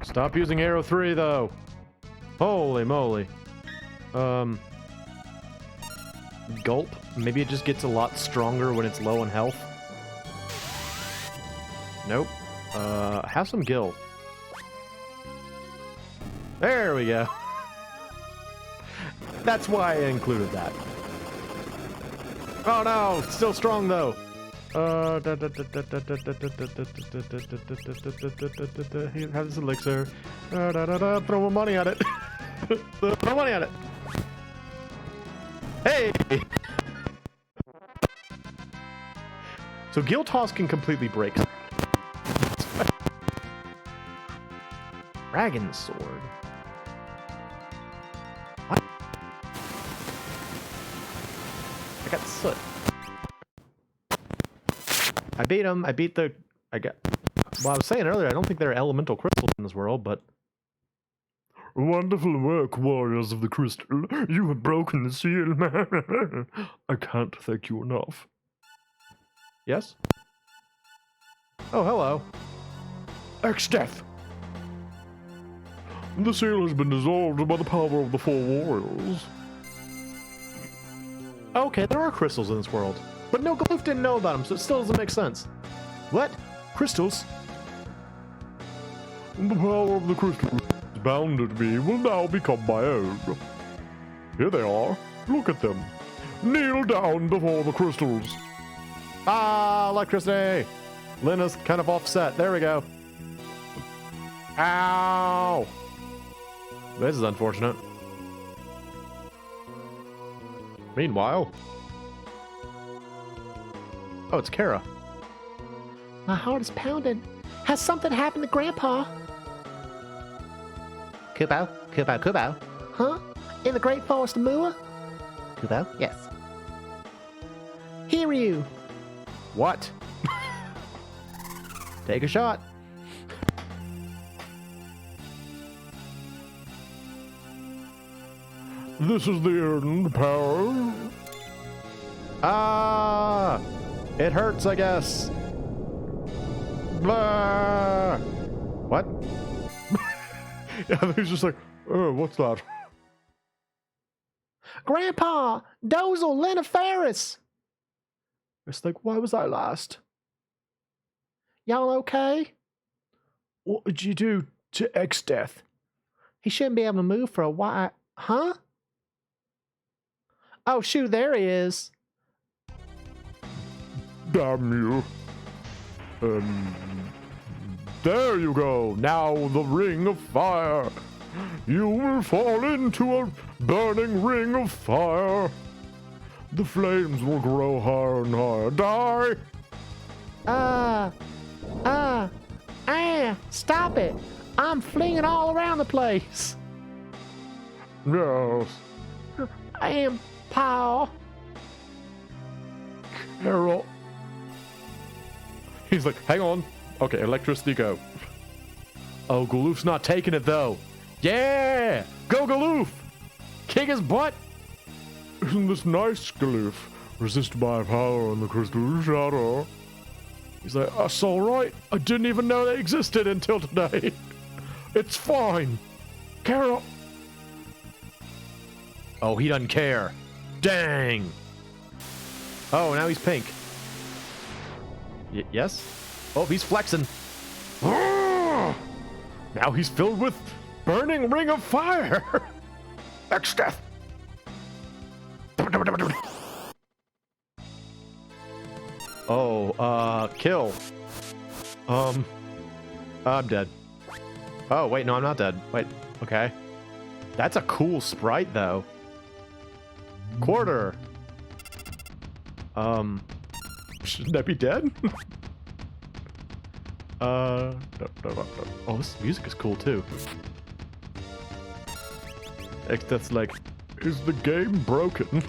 Stop using arrow 3 though. Holy moly. Gulp. Maybe it just gets a lot stronger when it's low on health. Nope. Have some gil. There we go. That's why I included that. Oh no, still strong though. Have this elixir. Throw more money at it. Throw money at it. Hey! So Gil Toss can completely break. Dragon sword. What? I got soot. I beat him. I beat the... Well, I was saying earlier, I don't think there are elemental crystals in this world, but... Wonderful work, warriors of the crystal. You have broken the seal. I can't thank you enough. Yes? Oh, hello. X-Death! The seal has been dissolved by the power of the 4 warriors. Okay, there are crystals in this world. But no, Galoof didn't know about them, so it still doesn't make sense. What? Crystals? The power of the crystal bounded me will now become my own. Here they are. Look at them. Kneel down before the crystals. Ah, electricity! Lena's kind of offset. There we go. Ow! This is unfortunate. Meanwhile... Oh, it's Kara. My heart is pounding. Has something happened to Grandpa? Kubo? Kubo? Kubo? Huh? In the Great Forest of Moa? Kubo? Yes. Hear you. What? Take a shot. This is the end, power. Ah! It hurts, I guess. Blah! What? Yeah, he's just like, oh, what's that? Grandpa! Dozel, Lena Ferris! It's like, why was I last? Y'all okay? What did you do to X-Death? He shouldn't be able to move for a while. Huh? Oh, shoot, there he is. Damn you. There you go. Now the ring of fire. You will fall into a burning ring of fire. The flames will grow higher and higher. Die! Stop it. I'm flinging all around the place. Yes. I am Paul. Carol. He's like, hang on. Okay, electricity go. Oh, Galoof's not taking it though. Yeah! Go Galoof! Kick his butt! Isn't this nice, Galoof? Resist my power on the crystal shadow. He's like, that's alright. I didn't even know they existed until today. It's fine. Carol. Oh, he doesn't care. Dang. Oh, now he's pink. Yes? Oh, he's flexing. Now he's filled with burning ring of fire. X-Death. Oh, kill. I'm dead. Oh, wait, no, I'm not dead. Wait, okay. That's a cool sprite, though. Quarter. Shouldn't that be dead? No. Oh, this music is cool, too. That's like, Is the game broken?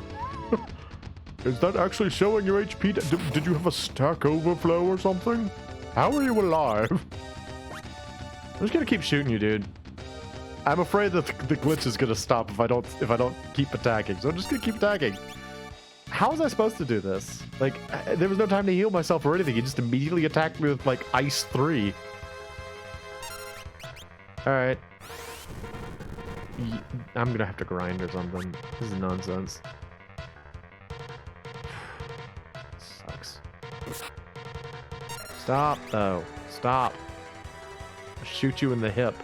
Is that actually showing your HP? Did you have a stack overflow or something? How are you alive? I'm just gonna keep shooting you, dude. I'm afraid that the glitch is gonna stop if I don't keep attacking. So I'm just gonna keep attacking. How was I supposed to do this? Like, there was no time to heal myself or anything. He just immediately attacked me with like Ice 3. All right. I'm gonna have to grind or something. This is nonsense. Sucks. Stop, though. Stop. I'll shoot you in the hip.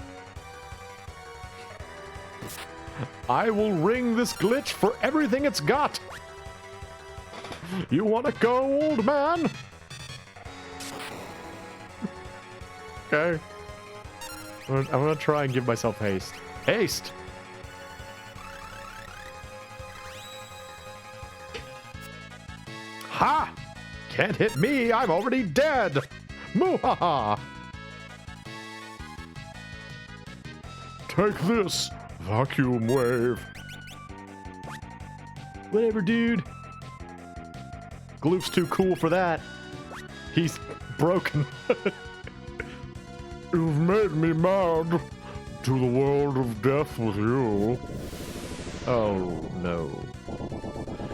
I will ring this glitch for everything it's got. You want to go, old man? Okay. I'm gonna try and give myself haste. Haste! Ha! Can't hit me, I'm already dead! Muhaha! Take this, vacuum wave. Whatever, dude. Gloop's too cool for that. He's broken. You've made me mad to the world of death with you. Oh no.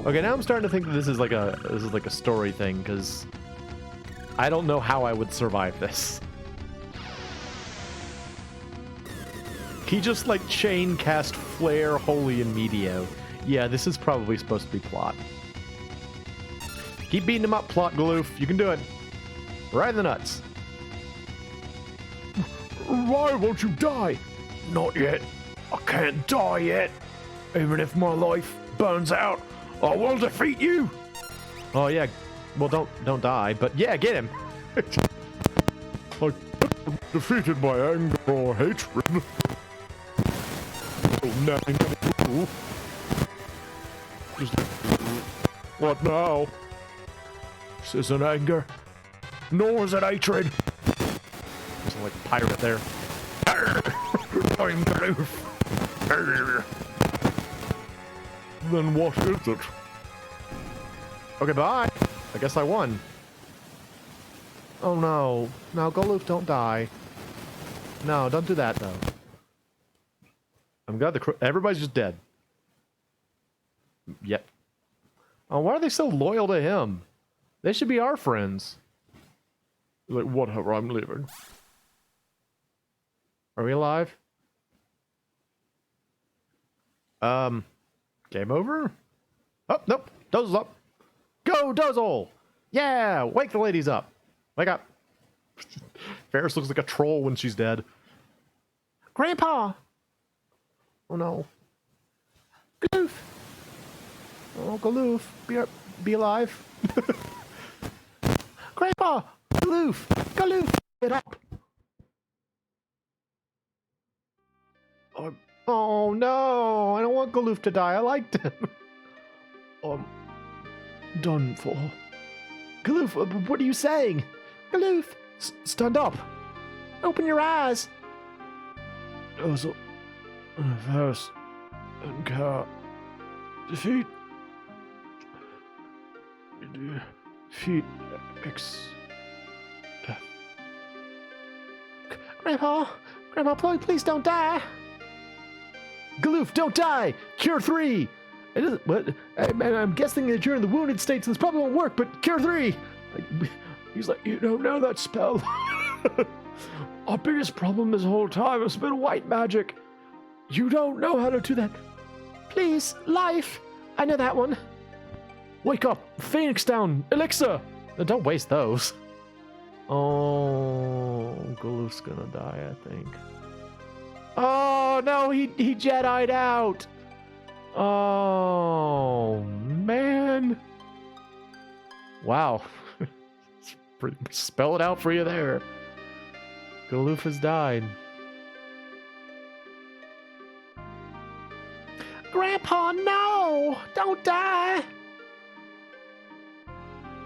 Okay, now I'm starting to think that this is like a story thing, because I don't know how I would survive this. He just like chain cast Flare, Holy, and Medio. Yeah, this is probably supposed to be plot. Keep beating him up, Plot Galoof. You can do it. Right in the nuts. Why won't you die? Not yet. I can't die yet. Even if my life burns out, I will defeat you. Oh yeah. Well, don't die, but yeah, get him. I defeated by anger or hatred. What now? This isn't anger, nor is it hatred. There's like a pirate there. I'm Galoof. Then what is it? Okay, bye. I guess I won. Oh no. No, Galoof, don't die. No, don't do that though. I'm glad everybody's just dead. Yep. Oh, why are they so loyal to him? They should be our friends. Like, whatever, I'm leaving. Are we alive? Game over? Oh, nope. Dozel's up. Go, Dozel! Yeah! Wake the ladies up. Wake up. Ferris looks like a troll when she's dead. Grandpa! Oh no. Galoof! Oh, Galoof, be alive. Grandpa! Galoof! Galoof! Get up! Oh no! I don't want Galoof to die. I liked him. Done for. Galoof, what are you saying? Galoof! Stand up! Open your eyes! Dozel, Ferris, and Kara. Defeat death. Grandpa, please don't die. Galoof, don't die. Cure 3. It isn't. What? I'm guessing that you're in the wounded state, so this probably won't work. But Cure 3. He's like, you don't know that spell. Our biggest problem this whole time has been white magic. You don't know how to do that. Please, life. I know that one. Wake up, Phoenix down, elixir. Don't waste those. Oh, Galoof's gonna die, I think. Oh no, he Jedi'd out. Oh man. Wow. Spell it out for you there. Galoof has died. Grandpa, no! Don't die!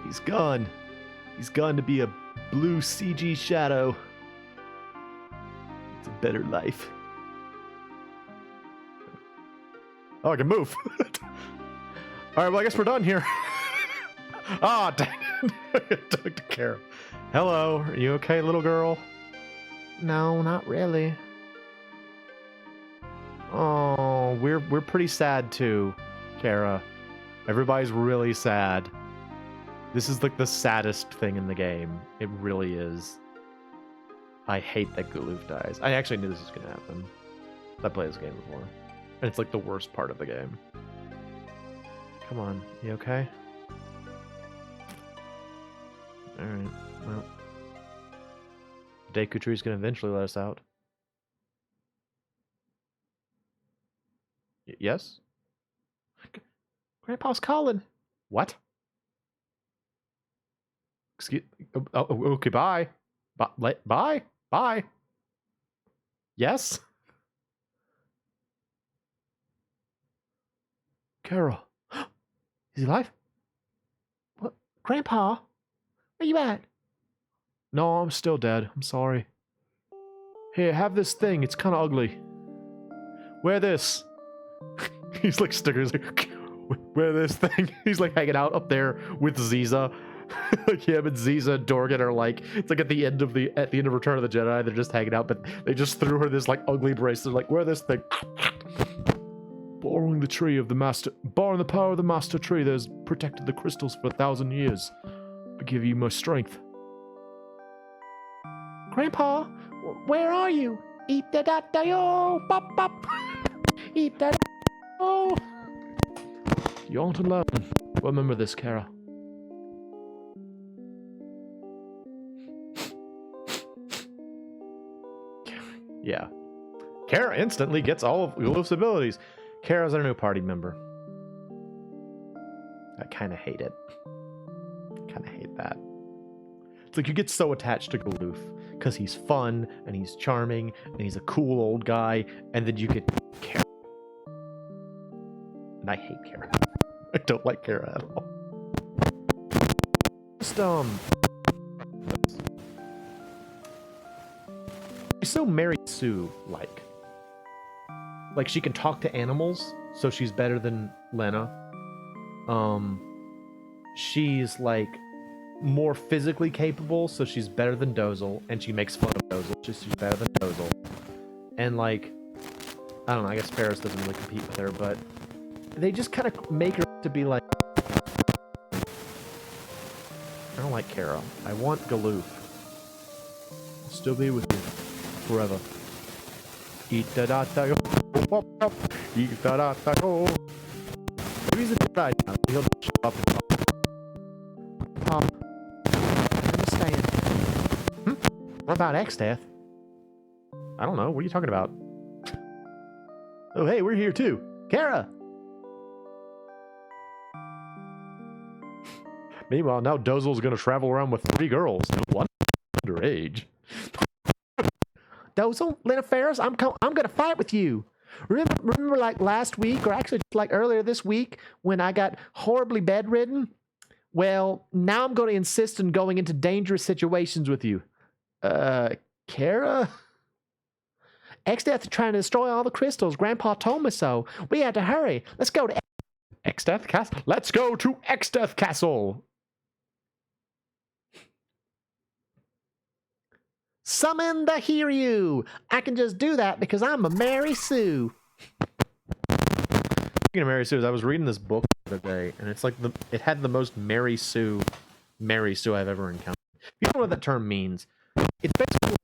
He's gone. He's gone to be a blue CG shadow. It's a better life. Oh, I can move. Alright, well, I guess we're done here. Ah, oh, dang it. Took care of. Hello, are you okay, little girl? No, not really. Oh, we're pretty sad too, Kara. Everybody's really sad. This is like the saddest thing in the game. It really is. I hate that Galoof dies. I actually knew this was gonna happen. I played this game before. And it's like the worst part of the game. Come on, you okay? Alright, well. Deku Tree's gonna eventually let us out. Yes? Grandpa's calling. What? Excuse. Oh, okay. Bye. Bye. Bye. Yes. Kara. Is he alive? What? Grandpa? Where you at? No, I'm still dead. I'm sorry. Here, have this thing. It's kind of ugly. Wear this. He's like stickers. Like, wear this thing. He's like hanging out up there with Ziza. Like him and Ziza and Dorgan are like, it's like at the end of Return of the Jedi, they're just hanging out, but they just threw her this like ugly bracelet, like, wear this thing. Borrowing the tree of the master, borrowing the power of the master tree that has protected the crystals for 1,000 years. I give you my strength. Grandpa, where are you? Eat that yo, pop pop. Eat that oh. You aren't alone. Remember this, Kara. Yeah. Kara instantly gets all of Gloof's abilities. Kara's our new party member. I kind of hate it. Kind of hate that. It's like you get so attached to Gloof because he's fun and he's charming and he's a cool old guy, and then you get Kara. And I hate Kara. I don't like Kara at all. Just she's so Mary Sue like. Like she can talk to animals, so she's better than Lena. She's like more physically capable, so she's better than Dozel, and she makes fun of Dozel. She's better than Dozel. And like, I don't know, I guess Ferris doesn't really compete with her, but they just kind of make her to be like, I don't like Kara. I want Galoof. I'll still be with you forever. Eat da da da yo. Eat da da da yo. Maybe he's a Jedi now. He'll just shut up and talk. Pop. Understand. What about X-Death? I don't know. What are you talking about? Oh, hey, we're here too. Kara! Meanwhile, now Dozel's gonna travel around with 3 girls. One underage. Dozel, Lena Ferris, I'm gonna fight with you. Remember like last week, or actually like earlier this week, when I got horribly bedridden? Well, now I'm going to insist on going into dangerous situations with you. Kara? X-Death is trying to destroy all the crystals. Grandpa told me so. We had to hurry. Let's go to X-Death Castle. Let's go to X-Death Castle. Summon the Hiryu. I can just do that because I'm a Mary Sue. Speaking of Mary Sue's, I was reading this book the other day, and it's like it had the most Mary Sue I've ever encountered. If you don't know what that term means, it's basically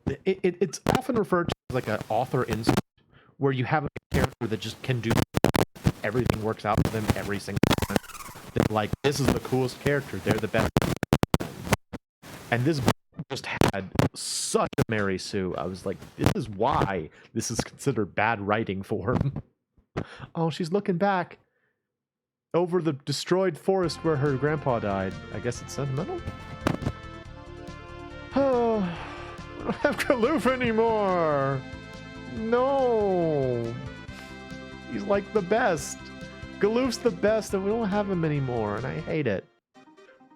like it's often referred to as like an author instinct, where you have a character that just can do everything, works out for them every single time. They're like, this is the coolest character. They're the best. And this book just had such a Mary Sue. I was like, this is why this is considered bad writing for him. Oh, she's looking back over the destroyed forest where her grandpa died. I guess it's sentimental? Oh, I don't have Galoof anymore. No. He's like the best. Galoof's the best, and we don't have him anymore, and I hate it.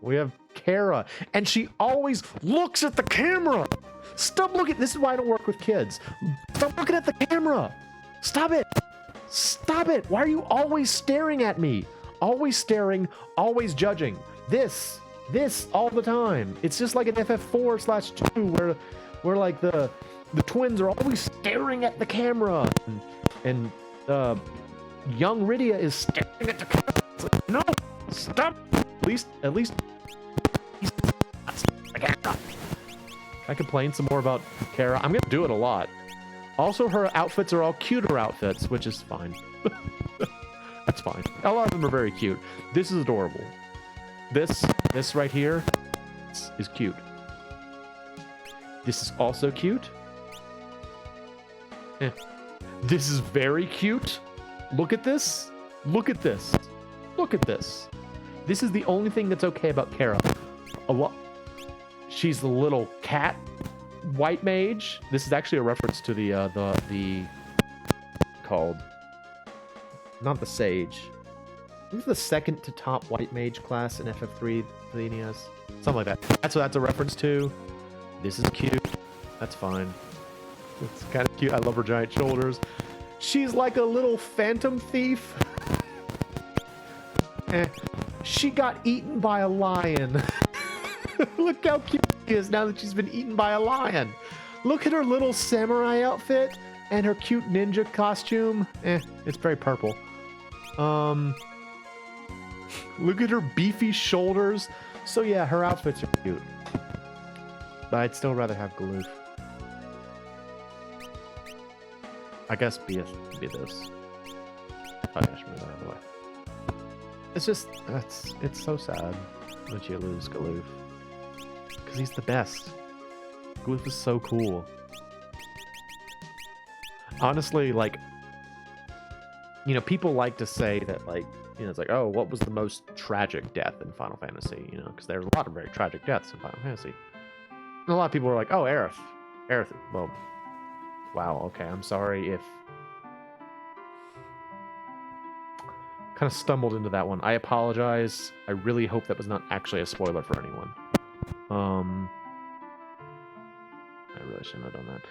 We have Kara, and she always looks at the camera. Stop looking. This is why I don't work with kids. Stop looking at the camera. Stop it. Stop it. Why are you always staring at me? Always staring, always judging. This all the time. It's just like an FF4/2 where like the twins are always staring at the camera, and young Rydia is staring at the camera. It's like, no, stop. At least he's the camera. I complain some more about Kara. I'm gonna do it a lot. Also, her outfits are all cuter outfits, which is fine. That's fine. A lot of them are very cute. This is adorable. This right here is cute. This is also cute. This is very cute. Look at this. Look at this. Look at this. This is the only thing that's okay about Kara. She's the little cat white mage. This is actually a reference to the called, not the sage. This is the second to top white mage class in FF3 for the NES. Something like that. That's what that's a reference to. This is cute. That's fine. It's kind of cute. I love her giant shoulders. She's like a little phantom thief. She got eaten by a lion. Look how cute she is now that she's been eaten by a lion. Look at her little samurai outfit and her cute ninja costume. It's very purple. Look at her beefy shoulders. So yeah, her outfits are cute. But I'd still rather have Galoof. I guess be this. Oh, yeah, I should move that out of the way. It's just, it's so sad that you lose Galoof. Because he's the best. Galoof is so cool. Honestly, like, you know, people like to say that, like, you know, it's like, oh, what was the most tragic death in Final Fantasy? You know, because there's a lot of very tragic deaths in Final Fantasy. And a lot of people are like, oh, Aerith. Aerith, well, wow, okay, I'm sorry if... Kind of stumbled into that one. I apologize. I really hope that was not actually a spoiler for anyone. I really shouldn't have done that.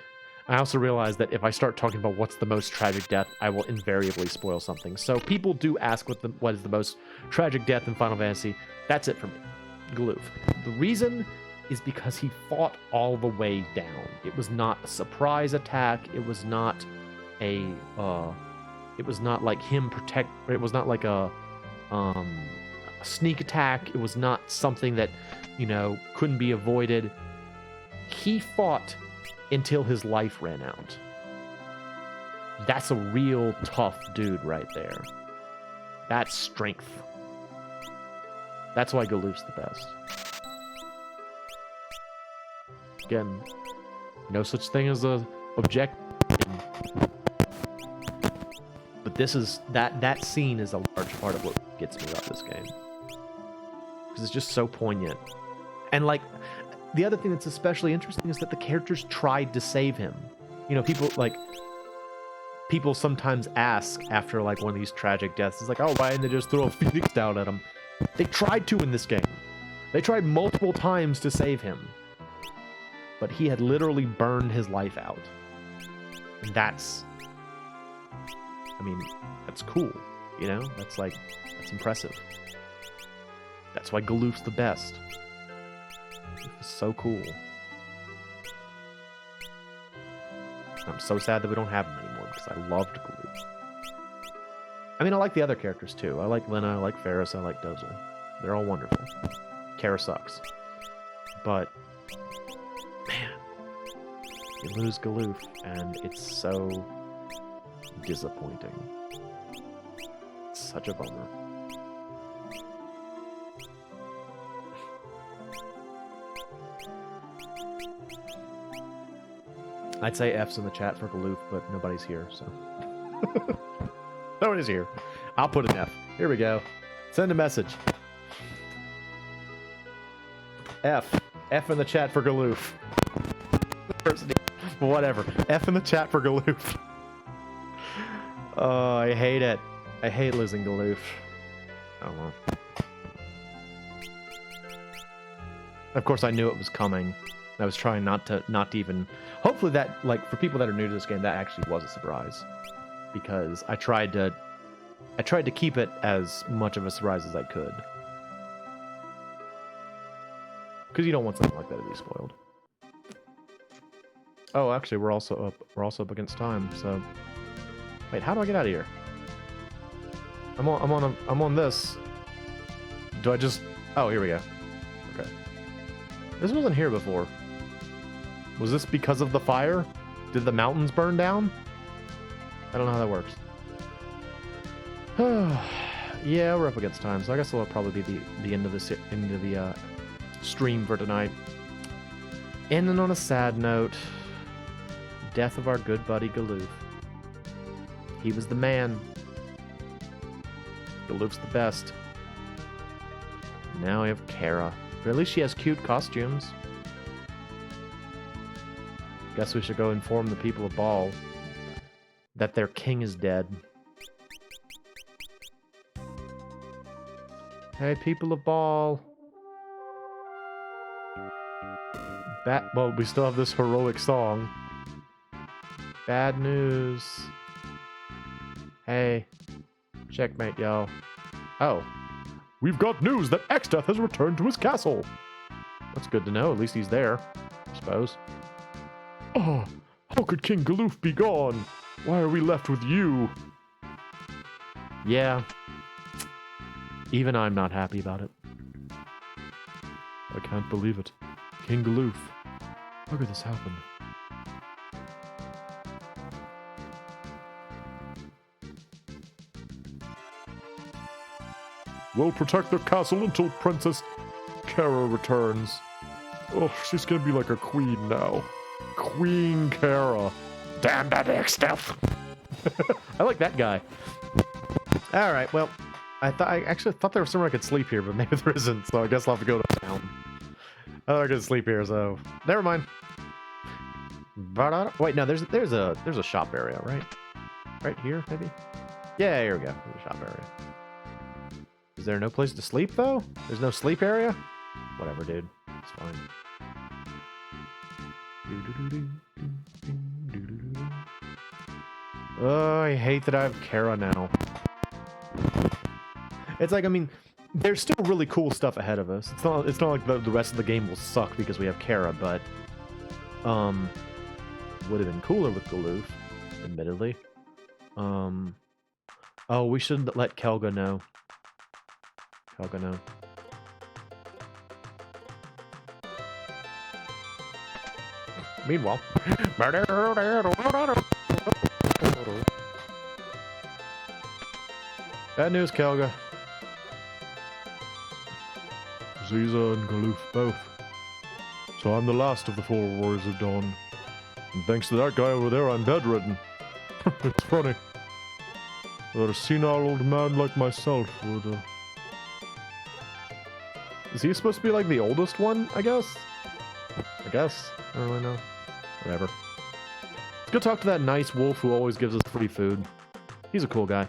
I also realized that if I start talking about what's the most tragic death, I will invariably spoil something. So people do ask what is the most tragic death in Final Fantasy. That's it for me. Galoof. The reason is because he fought all the way down. It was not a surprise attack. It was not a it was not like him protect. It was not like a sneak attack. It was not something that, you know, couldn't be avoided. He fought until his life ran out. That's a real tough dude right there. That's strength. That's why Galoof's the best. Again, no such thing as a objective. But this is that scene is a large part of what gets me about this game. Because it's just so poignant. And like, the other thing that's especially interesting is that the characters tried to save him. You know, people sometimes ask after like one of these tragic deaths, it's like, oh, why didn't they just throw a phoenix down at him? They tried to in this game. They tried multiple times to save him. But he had literally burned his life out. And that's cool, you know? That's impressive. That's why Galoof's the best. It's so cool. I'm so sad that we don't have him anymore because I loved Galoof. I mean, I like the other characters too. I like Lena, I like Ferris, I like Dozel. They're all wonderful. Kara sucks. But, man, you lose Galoof and it's so disappointing. It's such a bummer. I'd say F's in the chat for Galoof, but nobody's here, so... Nobody's here. I'll put an F. Here we go. Send a message. F. F in the chat for Galoof. Whatever. F in the chat for Galoof. Oh, I hate it. I hate losing Galoof. Oh well. Of course, I knew it was coming. I was trying not to even... Hopefully that, like, for people that are new to this game, that actually was a surprise. Because I tried to keep it as much of a surprise as I could. Because you don't want something like that to be spoiled. Oh, actually, we're also up against time, so... Wait, how do I get out of here? I'm on this. Do I just... Oh, here we go. Okay. This wasn't here before. Was this because of the fire? Did the mountains burn down? I don't know how that works. Yeah, we're up against time, so I guess it'll probably be the end of the stream for tonight. Ending on a sad note. Death of our good buddy Galoof. He was the man. Galoof's the best. Now we have Kara. But at least she has cute costumes. Guess we should go inform the people of Ball that their king is dead. Hey, people of Ball. Well, we still have this heroic song. Bad news. Hey. Checkmate, y'all. Oh. We've got news that Exdeath has returned to his castle. That's good to know. At least he's there, I suppose. Oh, how could King Galoof be gone? Why are we left with you? Yeah. Even I'm not happy about it. I can't believe it. King Galoof. How could this happen? We'll protect the castle until Princess Kara returns. Oh, she's gonna be like a queen now. Queen Kara. Damn that Exdeath. I like that guy. All right, well, I actually thought there was somewhere I could sleep here, but maybe there isn't, so I guess I'll have to go to town. Oh, I could sleep here, so never mind. Wait, no, there's a shop area, right? Right here, maybe? Yeah, here we go. There's a shop area. Is there no place to sleep, though? There's no sleep area? Whatever, dude. It's fine. Oh, I hate that I have Kara now. It's like, I mean, there's still really cool stuff ahead of us. It's not like the rest of the game will suck because we have Kara, but would have been cooler with Galoof, admittedly. Oh, we should let Kelga know. Kelga know. Meanwhile, bad news, Kelga. Ziza and Galoof both. So I'm the last of the 4 Warriors of Dawn. And thanks to that guy over there, I'm bedridden. It's funny. That a senile old man like myself would, Is he supposed to be like the oldest one, I guess? I guess. I don't really know. Whatever. Let's go talk to that nice wolf who always gives us free food. He's a cool guy.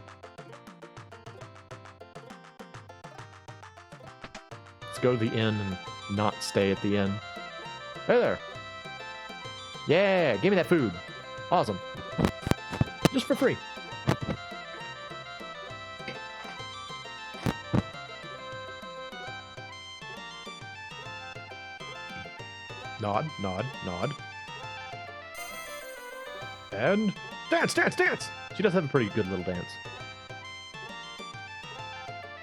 Let's go to the inn and not stay at the inn. Hey there. Yeah, give me that food. Awesome. Just for free. Nod, nod, nod. And dance, dance, dance! She does have a pretty good little dance.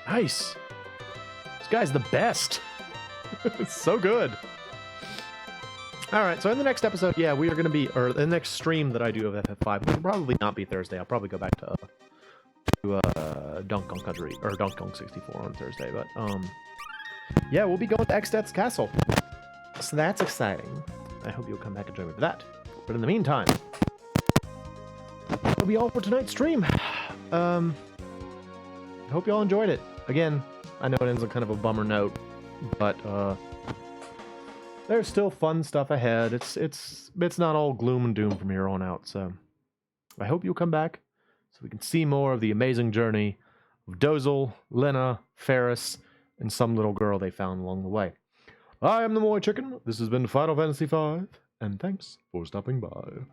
Nice. This guy's the best. It's so good. Alright, so in the next episode, yeah, we are going to be, or the next stream that I do of Ff12, which will probably not be Thursday. I'll probably go back to Donkey Kong Country, or Donkey Kong 64 on Thursday, but, yeah, we'll be going to Exdeath's castle. So that's exciting. I hope you'll come back and join me for that. But in the meantime, that'll be all for tonight's stream. I hope y'all enjoyed it. Again, I know it ends on kind of a bummer note, but there's still fun stuff ahead. It's not all gloom and doom from here on out. So I hope you'll come back so we can see more of the amazing journey of Dozel, Lena, Ferris, and some little girl they found along the way. I am the MoeChicken. This has been Final Fantasy V, and thanks for stopping by.